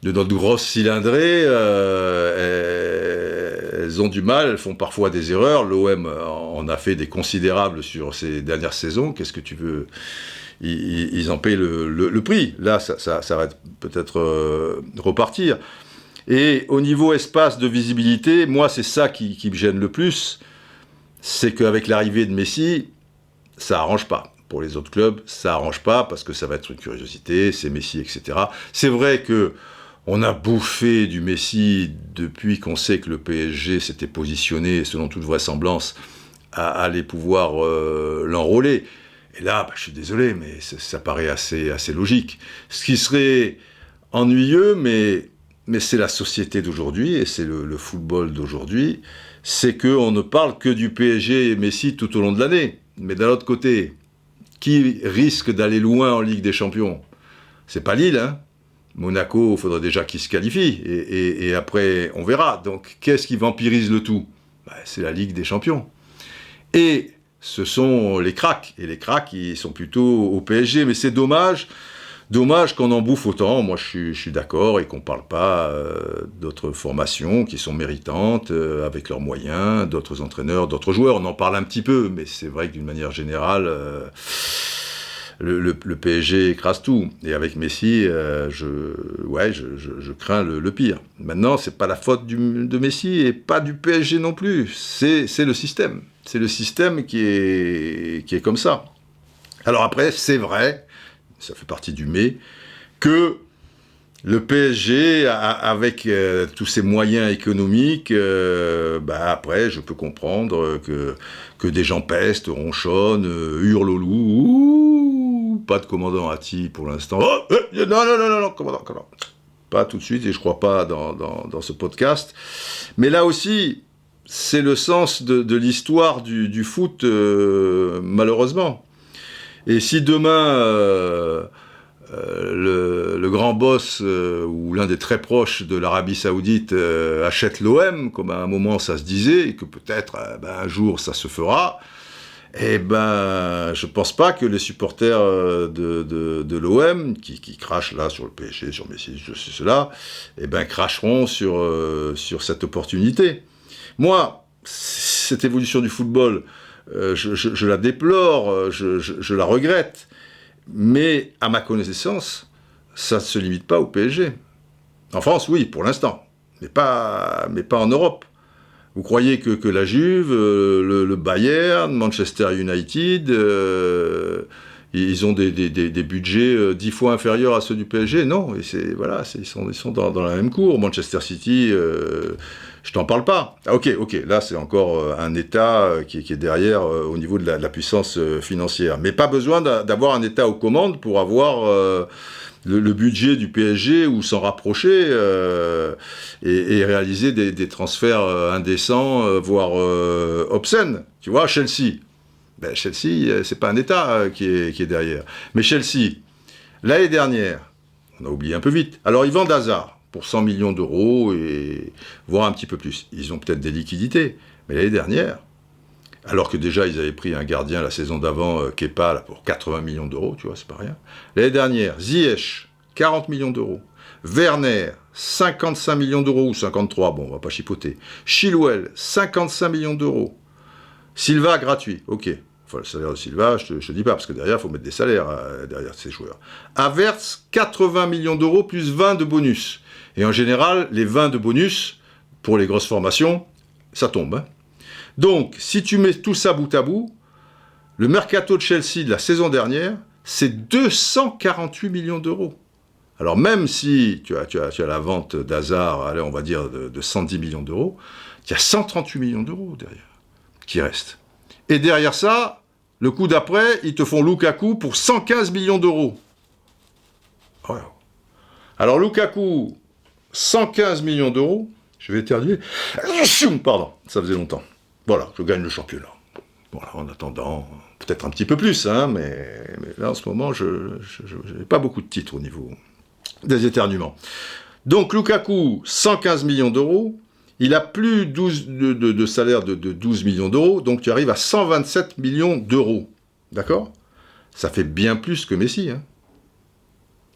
notre grosse cylindrée, elles ont du mal, elles font parfois des erreurs. L'OM en a fait des considérables sur ces dernières saisons. Qu'est-ce que tu veux ? Ils en payent le prix. Là, ça va peut-être repartir. Et au niveau espace de visibilité, moi, c'est ça qui me gêne le plus. C'est qu'avec l'arrivée de Messi, ça arrange pas. Pour les autres clubs, ça arrange pas parce que ça va être une curiosité, c'est Messi, etc. C'est vrai que on a bouffé du Messi depuis qu'on sait que le PSG s'était positionné, selon toute vraisemblance, à aller pouvoir l'enrôler. Et là, je suis désolé, mais ça paraît assez logique. Ce qui serait ennuyeux, mais c'est la société d'aujourd'hui, et c'est le football d'aujourd'hui, c'est qu'on ne parle que du PSG et Messi tout au long de l'année. Mais d'un autre côté, qui risque d'aller loin en Ligue des Champions ? C'est pas Lille, hein. Monaco, il faudrait déjà qu'ils se qualifient, et après, on verra. Donc, qu'est-ce qui vampirise le tout ? C'est la Ligue des Champions. Et ce sont les cracks, et les cracks, ils sont plutôt au PSG, mais c'est dommage qu'on en bouffe autant. Moi, je suis d'accord, et qu'on ne parle pas d'autres formations qui sont méritantes, avec leurs moyens, d'autres entraîneurs, d'autres joueurs. On en parle un petit peu, mais c'est vrai que d'une manière générale... Le PSG écrase tout. Et avec Messi, je crains le pire. Maintenant, c'est pas la faute de Messi et pas du PSG non plus. C'est le système. C'est le système qui est comme ça. Alors après, c'est vrai, ça fait partie du mais, que le PSG, avec tous ses moyens économiques, après, je peux comprendre que des gens pestent, ronchonnent, hurlent au loup. Pas de commandant Hatti pour l'instant. Oh, non, commandant. Pas tout de suite, et je crois pas dans ce podcast. Mais là aussi, c'est le sens de l'histoire du foot, malheureusement. Et si demain... le grand boss ou l'un des très proches de l'Arabie Saoudite achète l'OM, comme à un moment ça se disait, et que peut-être un jour ça se fera, je pense pas que les supporters de l'OM, qui crachent là sur le PSG, sur Messi, cela, cracheront sur cette opportunité. Moi, cette évolution du football, je la déplore, je la regrette. Mais, à ma connaissance, ça ne se limite pas au PSG. En France, oui, pour l'instant, mais pas en Europe. Vous croyez que la Juve, le Bayern, Manchester United, ils ont des budgets 10 fois inférieurs à ceux du PSG ? Non, ils sont dans la même cour. Manchester City, je t'en parle pas. Ah, ok, là c'est encore un État qui est derrière au niveau de la puissance financière. Mais pas besoin d'avoir un État aux commandes pour avoir le budget du PSG ou s'en rapprocher et réaliser des transferts indécents, voire obscènes. Tu vois, Chelsea. Chelsea, c'est pas un État qui est derrière. Mais Chelsea, l'année dernière, on a oublié un peu vite. Alors ils vendent Hazard pour 100 millions d'euros, et voire un petit peu plus. Ils ont peut-être des liquidités. Mais l'année dernière, alors que déjà ils avaient pris un gardien la saison d'avant, Kepa, là, pour 80 millions d'euros, tu vois, c'est pas rien. L'année dernière, Ziyech, 40 millions d'euros. Werner, 55 millions d'euros, ou 53, bon, on va pas chipoter. Chilwell, 55 millions d'euros. Silva, gratuit, ok. Enfin, le salaire de Silva, je te dis pas, parce que derrière, il faut mettre des salaires derrière ces joueurs. Havertz, 80 millions d'euros, plus 20 de bonus. Et en général, les 20 de bonus, pour les grosses formations, ça tombe. Hein. Donc, si tu mets tout ça bout à bout, le mercato de Chelsea de la saison dernière, c'est 248 millions d'euros. Alors même si tu as la vente d'Hazard, allez, on va dire de 110 millions d'euros, il y a 138 millions d'euros derrière qui restent. Et derrière ça, le coup d'après, ils te font Lukaku pour 115 millions d'euros. Ouais. Alors Lukaku, 115 millions d'euros, je vais éternuer. Pardon, ça faisait longtemps. Voilà, je gagne le championnat. Voilà, en attendant, peut-être un petit peu plus, hein, mais là en ce moment, je n'ai pas beaucoup de titres au niveau des éternuements. Donc Lukaku, 115 millions d'euros, il a plus de salaire de 12 millions d'euros, donc tu arrives à 127 millions d'euros. D'accord ? Ça fait bien plus que Messi, hein.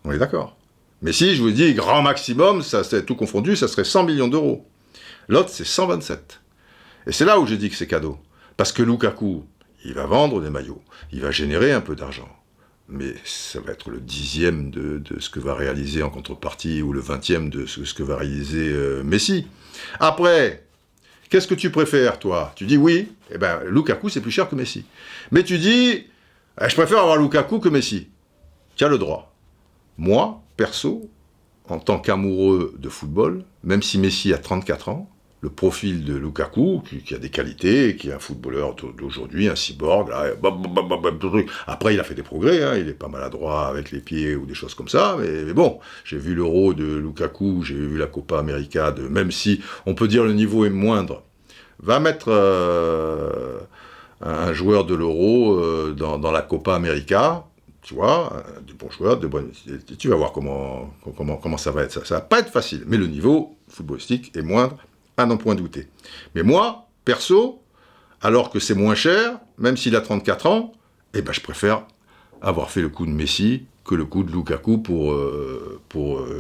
On est d'accord. Messi, je vous dis, grand maximum, ça c'est tout confondu, ça serait 100 millions d'euros. L'autre, c'est 127. Et c'est là où je dis que c'est cadeau. Parce que Lukaku, il va vendre des maillots, il va générer un peu d'argent. Mais ça va être le 10e de ce que va réaliser en contrepartie, ou le 20e de ce que va réaliser Messi. Après, qu'est-ce que tu préfères, toi ? Tu dis oui, eh ben, Lukaku, c'est plus cher que Messi. Mais tu dis, je préfère avoir Lukaku que Messi. Tu as le droit. Moi, perso, en tant qu'amoureux de football, même si Messi a 34 ans, le profil de Lukaku, qui a des qualités, qui est un footballeur d'aujourd'hui, un cyborg, là, après il a fait des progrès, hein, il est pas maladroit avec les pieds ou des choses comme ça, mais bon, j'ai vu l'Euro de Lukaku, j'ai vu la Copa América, même si on peut dire le niveau est moindre, va mettre un joueur de l'Euro dans la Copa América, tu vois, du bon joueur, tu vas voir comment ça va être. Ça va pas être facile, mais le niveau footballistique est moindre, à n'en point douter. Mais moi, perso, alors que c'est moins cher, même s'il a 34 ans, eh ben je préfère avoir fait le coup de Messi que le coup de Lukaku pour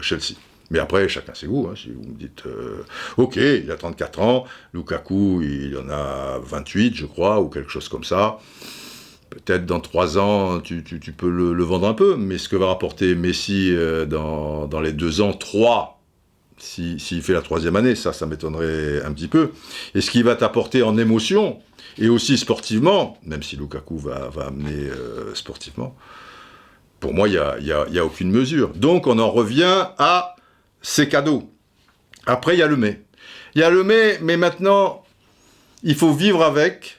Chelsea. Mais après, chacun ses goûts. Hein. Si vous me dites, ok, il a 34 ans, Lukaku, il en a 28, je crois, ou quelque chose comme ça. Peut-être dans 3 ans, tu peux le vendre un peu, mais ce que va rapporter Messi dans les 2 ans, 3, s'il fait la 3e année, ça m'étonnerait un petit peu. Et ce qu'il va t'apporter en émotion, et aussi sportivement, même si Lukaku va amener sportivement, pour moi, il y a aucune mesure. Donc, on en revient à ces cadeaux. Après, il y a le mais. Il y a le mais maintenant, il faut vivre avec.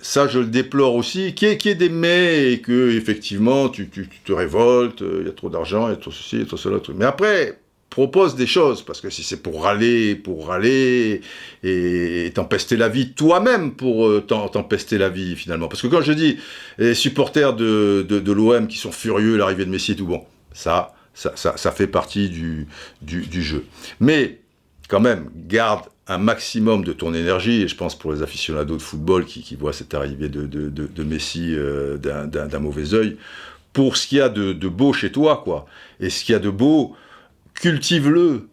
Ça, je le déplore aussi, qu'il y ait des mais et que, effectivement, tu te révoltes, il y a trop d'argent, il y a trop ceci, il y a trop cela, mais après, propose des choses, parce que si c'est pour râler, et t'empester la vie toi-même pour t'empester la vie, finalement. Parce que quand je dis les supporters de l'OM qui sont furieux, l'arrivée de Messi et tout, bon, ça fait partie du jeu. Mais, quand même, garde un maximum de ton énergie, et je pense pour les aficionados de football qui voient cette arrivée de Messi d'un mauvais œil, pour ce qu'il y a de beau chez toi, quoi. Et ce qu'il y a de beau, cultive-le,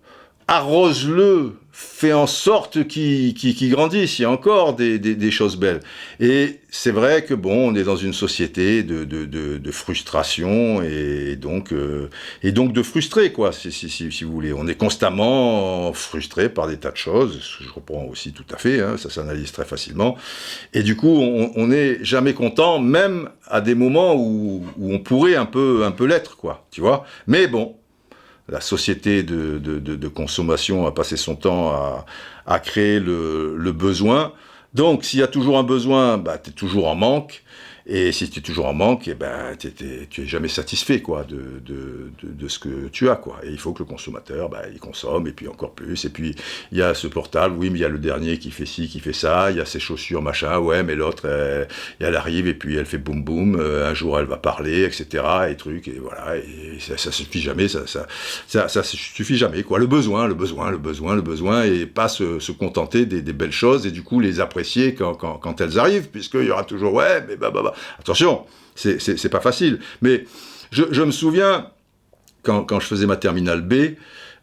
arrose-le, fais en sorte qu'il grandisse. Il y a encore des choses belles. Et c'est vrai que bon, on est dans une société de frustration et donc de frustrés, quoi, si vous voulez. On est constamment frustré par des tas de choses. Je reprends aussi tout à fait, hein, ça s'analyse très facilement. Et du coup, on n'est jamais content, même à des moments où on pourrait un peu l'être, quoi, tu vois. Mais bon, la société de consommation a passé son temps à créer le besoin. Donc, s'il y a toujours un besoin, bah, tu es toujours en manque. Et si tu es toujours en manque, eh ben, tu es jamais satisfait, quoi, de ce que tu as, quoi. Et il faut que le consommateur, bah, il consomme, et puis encore plus. Et puis, il y a ce portable, oui, mais il y a le dernier qui fait ci, qui fait ça. Il y a ses chaussures, machin, ouais, mais l'autre, elle arrive, et puis elle fait boum boum. Un jour, elle va parler, etc., et trucs, et voilà. Et ça suffit jamais, ça suffit jamais, quoi. Le besoin, et pas se contenter des belles choses, et du coup, les apprécier quand elles arrivent, puisqu'il y aura toujours, ouais, mais bah. Attention, c'est pas facile. Mais je me souviens, quand je faisais ma terminale B,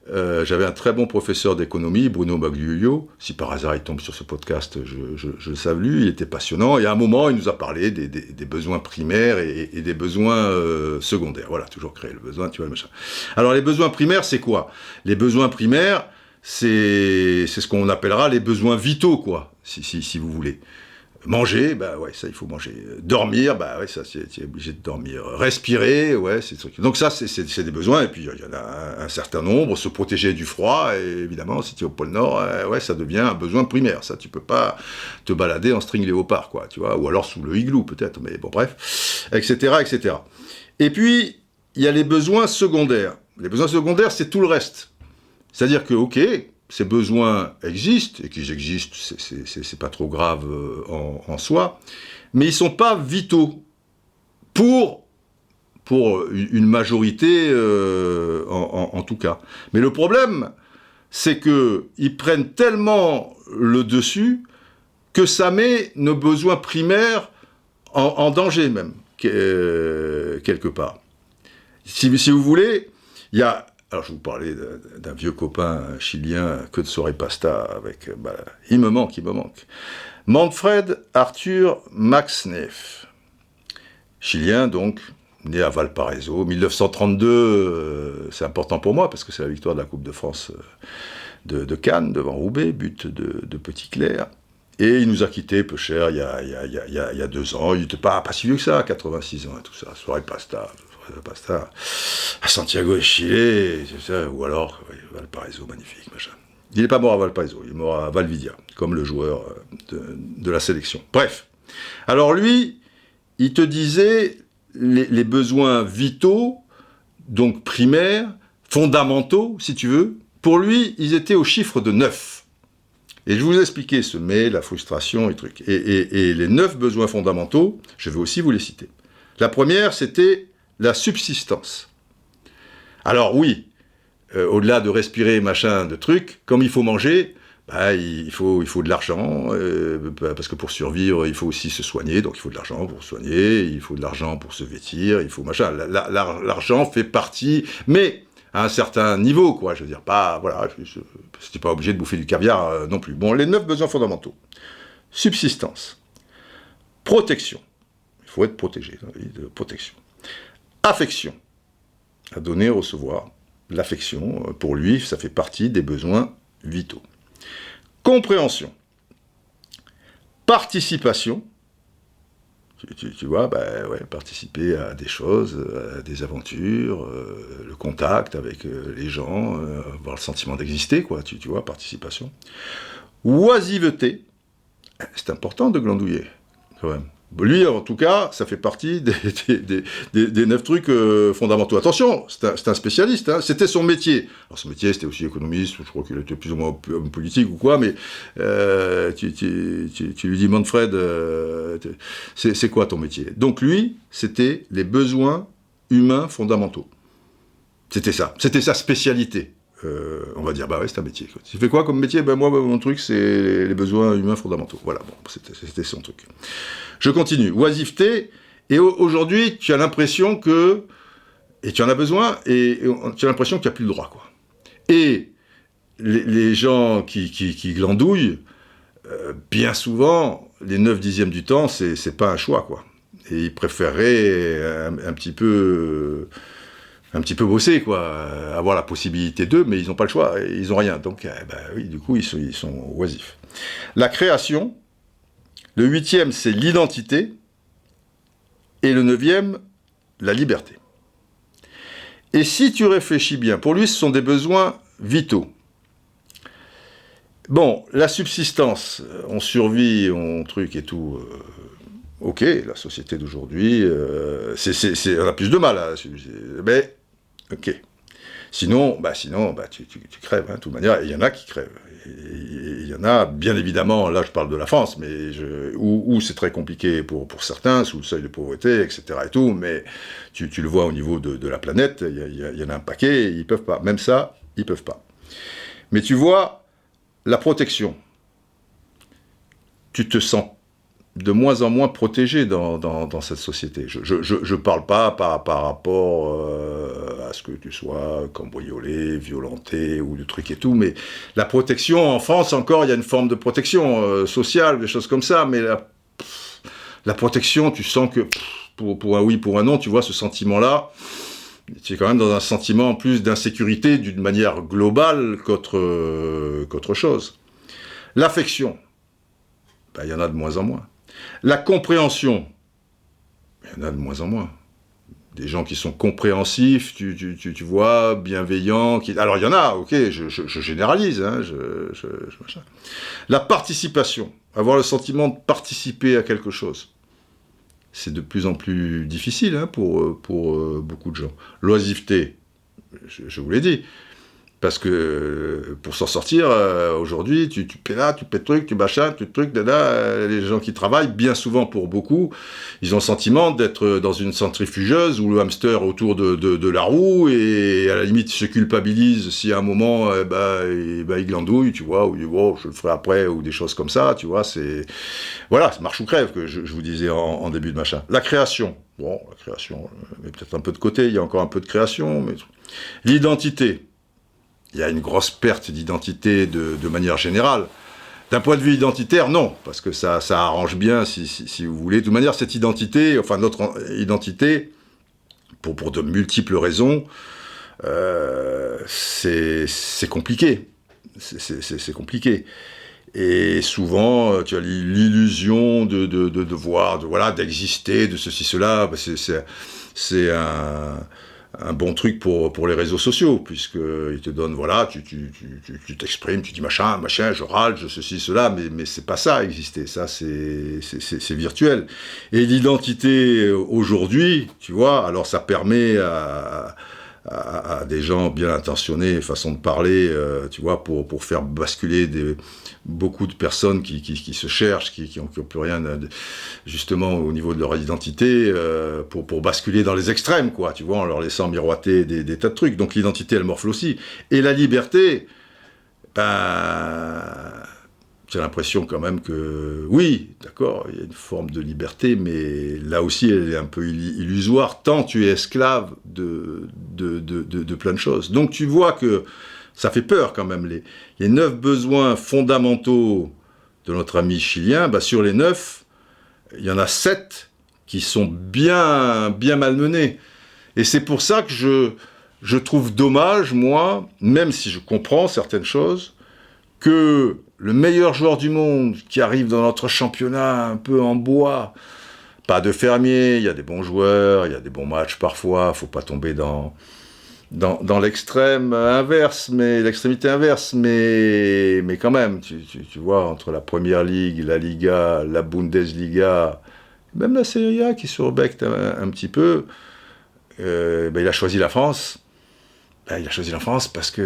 j'avais un très bon professeur d'économie, Bruno Bagliuio. Si par hasard il tombe sur ce podcast, je le salue, il était passionnant. Et à un moment, il nous a parlé des besoins primaires et des besoins secondaires. Voilà, toujours créer le besoin, tu vois, le machin. Alors, les besoins primaires, c'est quoi ? Les besoins primaires, c'est ce qu'on appellera les besoins vitaux, quoi, si vous voulez. Manger, bah ouais, ça il faut manger. Dormir, bah ouais, ça c'est obligé de dormir. Respirer, ouais, c'est truc. Donc ça c'est des besoins, et puis il y en a un certain nombre. Se protéger du froid, et évidemment, si tu es au pôle Nord, ouais, ça devient un besoin primaire. Ça, tu peux pas te balader en string léopard, quoi, tu vois, ou alors sous le igloo peut-être, mais bon, bref, etc., etc. Et puis, il y a les besoins secondaires. Les besoins secondaires, c'est tout le reste. C'est-à-dire que, ok, ces besoins existent, et qu'ils existent, c'est pas trop grave en soi, mais ils sont pas vitaux pour une majorité, en tout cas. Mais le problème, c'est qu'ils prennent tellement le dessus que ça met nos besoins primaires en danger même, quelque part. Si vous voulez, il y a... Alors, je vais vous parler d'un vieux copain chilien, que de soirée pasta, avec... il me manque. Manfred Arthur Max Neef. Chilien, donc, né à Valparaiso. 1932, c'est important pour moi, parce que c'est la victoire de la Coupe de France de Cannes, devant Roubaix, but de Petit Clair. Et il nous a quittés peu cher, il y a 2 ans. Il n'était pas si vieux que ça, 86 ans, et tout ça. Soirée pasta à Santiago de Chile, ou alors Valparaiso, magnifique, machin. Il n'est pas mort à Valparaiso, il est mort à Valvidia, comme le joueur de la sélection. Bref. Alors lui, il te disait les besoins vitaux, donc primaires, fondamentaux, si tu veux. Pour lui, ils étaient au chiffre de 9. Et je vous ai expliqué ce mais, la frustration et trucs. Et les 9 besoins fondamentaux, je vais aussi vous les citer. La première, c'était la subsistance. Alors oui, au-delà de respirer, machin, de trucs, comme il faut manger, il faut de l'argent, parce que pour survivre, il faut aussi se soigner, donc il faut de l'argent pour se soigner, il faut de l'argent pour se vêtir, il faut machin. L'argent fait partie, mais à un certain niveau, quoi. Je veux dire, pas, voilà, c'était pas obligé de bouffer du caviar non plus. Bon, les 9 besoins fondamentaux. Subsistance. Protection. Il faut être protégé, de protection. Affection. À donner, recevoir. L'affection, pour lui, ça fait partie des besoins vitaux. Compréhension. Participation. Tu vois, participer à des choses, à des aventures, le contact avec les gens, avoir le sentiment d'exister, quoi, tu vois, participation. Oisiveté. C'est important de glandouiller, quand même. Lui, en tout cas, ça fait partie des 9 trucs fondamentaux. Attention, c'est un spécialiste, hein, c'était son métier. Alors son métier, c'était aussi économiste, je crois qu'il était plus ou moins homme politique ou quoi, mais tu lui dis, Manfred, c'est quoi ton métier? Donc lui, c'était les besoins humains fondamentaux. C'était sa spécialité. On va dire, c'est un métier. Quoi. Tu fais quoi comme métier? Moi, mon truc, c'est les besoins humains fondamentaux. Voilà, bon, c'était son truc. Je continue. Oisiveté, et aujourd'hui, tu as l'impression que... Et tu en as besoin, et tu as l'impression qu'il n'y a plus le droit, quoi. Et les gens qui glandouillent, bien souvent, les 9/10 du temps, c'est pas un choix, quoi. Et ils préféreraient un petit peu bosser, quoi, avoir la possibilité d'eux, mais ils n'ont pas le choix, ils n'ont rien. Donc, oui, du coup, ils sont oisifs. La création, le 8e, c'est l'identité, et le 9e, la liberté. Et si tu réfléchis bien, pour lui, ce sont des besoins vitaux. Bon, la subsistance, on survit, on truc et tout... ok, la société d'aujourd'hui, on a plus de mal à... Mais, ok. Sinon, tu crèves, hein, de toute manière, il y en a qui crèvent. Il y en a, bien évidemment, là je parle de la France, mais où c'est très compliqué pour certains, sous le seuil de pauvreté, etc. et tout, mais tu le vois au niveau de la planète, il y en a un paquet, ils peuvent pas. Même ça, ils peuvent pas. Mais tu vois, la protection, tu te sens de moins en moins protégé dans cette société. Je parle pas par rapport à ce que tu sois cambriolé, violenté ou de trucs et tout, mais la protection, en France encore, il y a une forme de protection sociale, des choses comme ça, mais la protection, tu sens que pour un oui, pour un non, tu vois, ce sentiment-là, tu es quand même dans un sentiment en plus d'insécurité d'une manière globale qu'autre chose. L'affection, il y en a de moins en moins. La compréhension, il y en a de moins en moins. Des gens qui sont compréhensifs, tu vois, bienveillants. Alors, il y en a, ok, je généralise. Hein, machin. La participation, avoir le sentiment de participer à quelque chose. C'est de plus en plus difficile hein, pour beaucoup de gens. L'oisiveté, je vous l'ai dit. Parce que pour s'en sortir, aujourd'hui, tu paies là, tu paies truc, tu machin, tu truc, dada, les gens qui travaillent, bien souvent pour beaucoup, ils ont le sentiment d'être dans une centrifugeuse où le hamster autour de la roue et à la limite se culpabilise si à un moment il glandouille, tu vois, ou bon, je le ferai après, ou des choses comme ça, tu vois, c'est marche ou crève que je vous disais en début de machin. La création, bon, la création, mais peut-être un peu de côté, il y a encore un peu de création, mais l'identité. Il y a une grosse perte d'identité de manière générale. D'un point de vue identitaire, non, parce que ça arrange bien, si vous voulez. De toute manière, cette identité, enfin notre identité, pour de multiples raisons, c'est compliqué. C'est compliqué. Et souvent, tu as l'illusion de voir, d'exister, de ceci, cela. C'est un bon truc pour les réseaux sociaux, puisqu'ils te donnent, voilà, tu t'exprimes, tu dis machin, je râle, je ceci, cela, mais c'est pas ça, exister, ça c'est virtuel. Et l'identité aujourd'hui, tu vois, alors ça permet à des gens bien intentionnés, façon de parler, tu vois, pour faire basculer beaucoup de personnes qui se cherchent, qui ont plus rien, justement, au niveau de leur identité, pour basculer dans les extrêmes, quoi, tu vois, en leur laissant miroiter des tas de trucs. Donc l'identité, elle morfle aussi. Et la liberté, j'ai l'impression quand même que, oui, d'accord, il y a une forme de liberté, mais là aussi, elle est un peu illusoire, tant tu es esclave de plein de choses. Donc tu vois que ça fait peur quand même. Les 9 besoins fondamentaux de notre ami chilien, sur les 9, il y en a 7 qui sont bien malmenés. Et c'est pour ça que je trouve dommage, moi, même si je comprends certaines choses, que le meilleur joueur du monde qui arrive dans notre championnat un peu en bois, pas de fermier, il y a des bons joueurs, il y a des bons matchs parfois, faut pas tomber dans l'extrême inverse, l'extrémité inverse, mais quand même, tu vois, entre la Première Ligue, la Liga, la Bundesliga, même la Serie A qui surbecte un petit peu, il a choisi la France. Il a choisi la France parce qu'il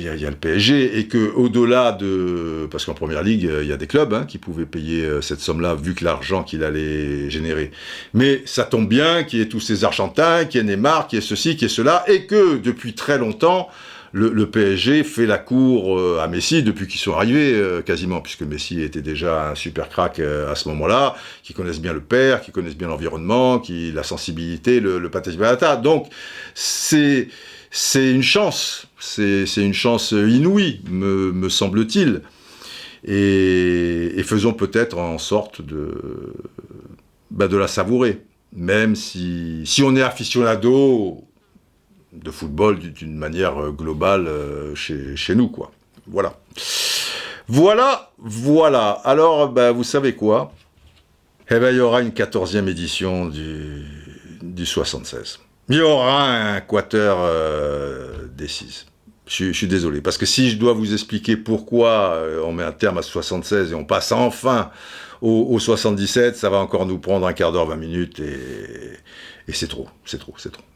y a le PSG et que au-delà parce qu'en Première Ligue il y a des clubs qui pouvaient payer cette somme-là vu que l'argent qu'il allait générer. Mais ça tombe bien qu'il y ait tous ces Argentins, qu'il y ait Neymar, qu'il y ait ceci, qu'il y ait cela, et que depuis très longtemps le PSG fait la cour à Messi depuis qu'ils sont arrivés quasiment, puisque Messi était déjà un super crack à ce moment-là, qui connaissent bien le père, qui connaissent bien l'environnement, la sensibilité, le patati patata. Donc c'est une chance, c'est une chance inouïe, me semble-t-il. Et faisons peut-être en sorte de la savourer. Même si on est aficionado de football d'une manière globale chez nous, quoi. Voilà. Alors, vous savez quoi ? Il y aura une 14e édition du 76. Il y aura un quater D6. Je suis désolé, parce que si je dois vous expliquer pourquoi on met un terme à 76 et on passe enfin au 77, ça va encore nous prendre un quart d'heure, 20 minutes, et c'est trop.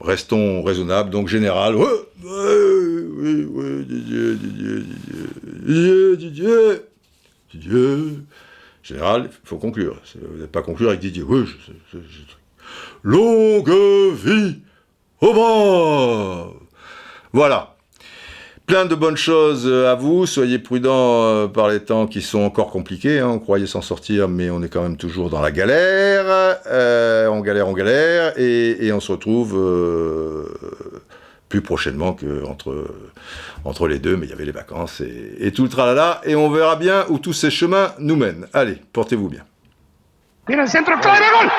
Restons raisonnables, donc général, Didier. Général, il faut conclure. Vous n'allez pas conclure avec Didier. Longue vie au bas. Voilà. Plein de bonnes choses à vous. Soyez prudents par les temps qui sont encore compliqués. On croyait s'en sortir, mais on est quand même toujours dans la galère. On galère. Et on se retrouve plus prochainement qu'entre les deux. Mais il y avait les vacances et tout le tralala. Et on verra bien où tous ces chemins nous mènent. Allez, portez-vous bien. Viene el centro, clave, gol.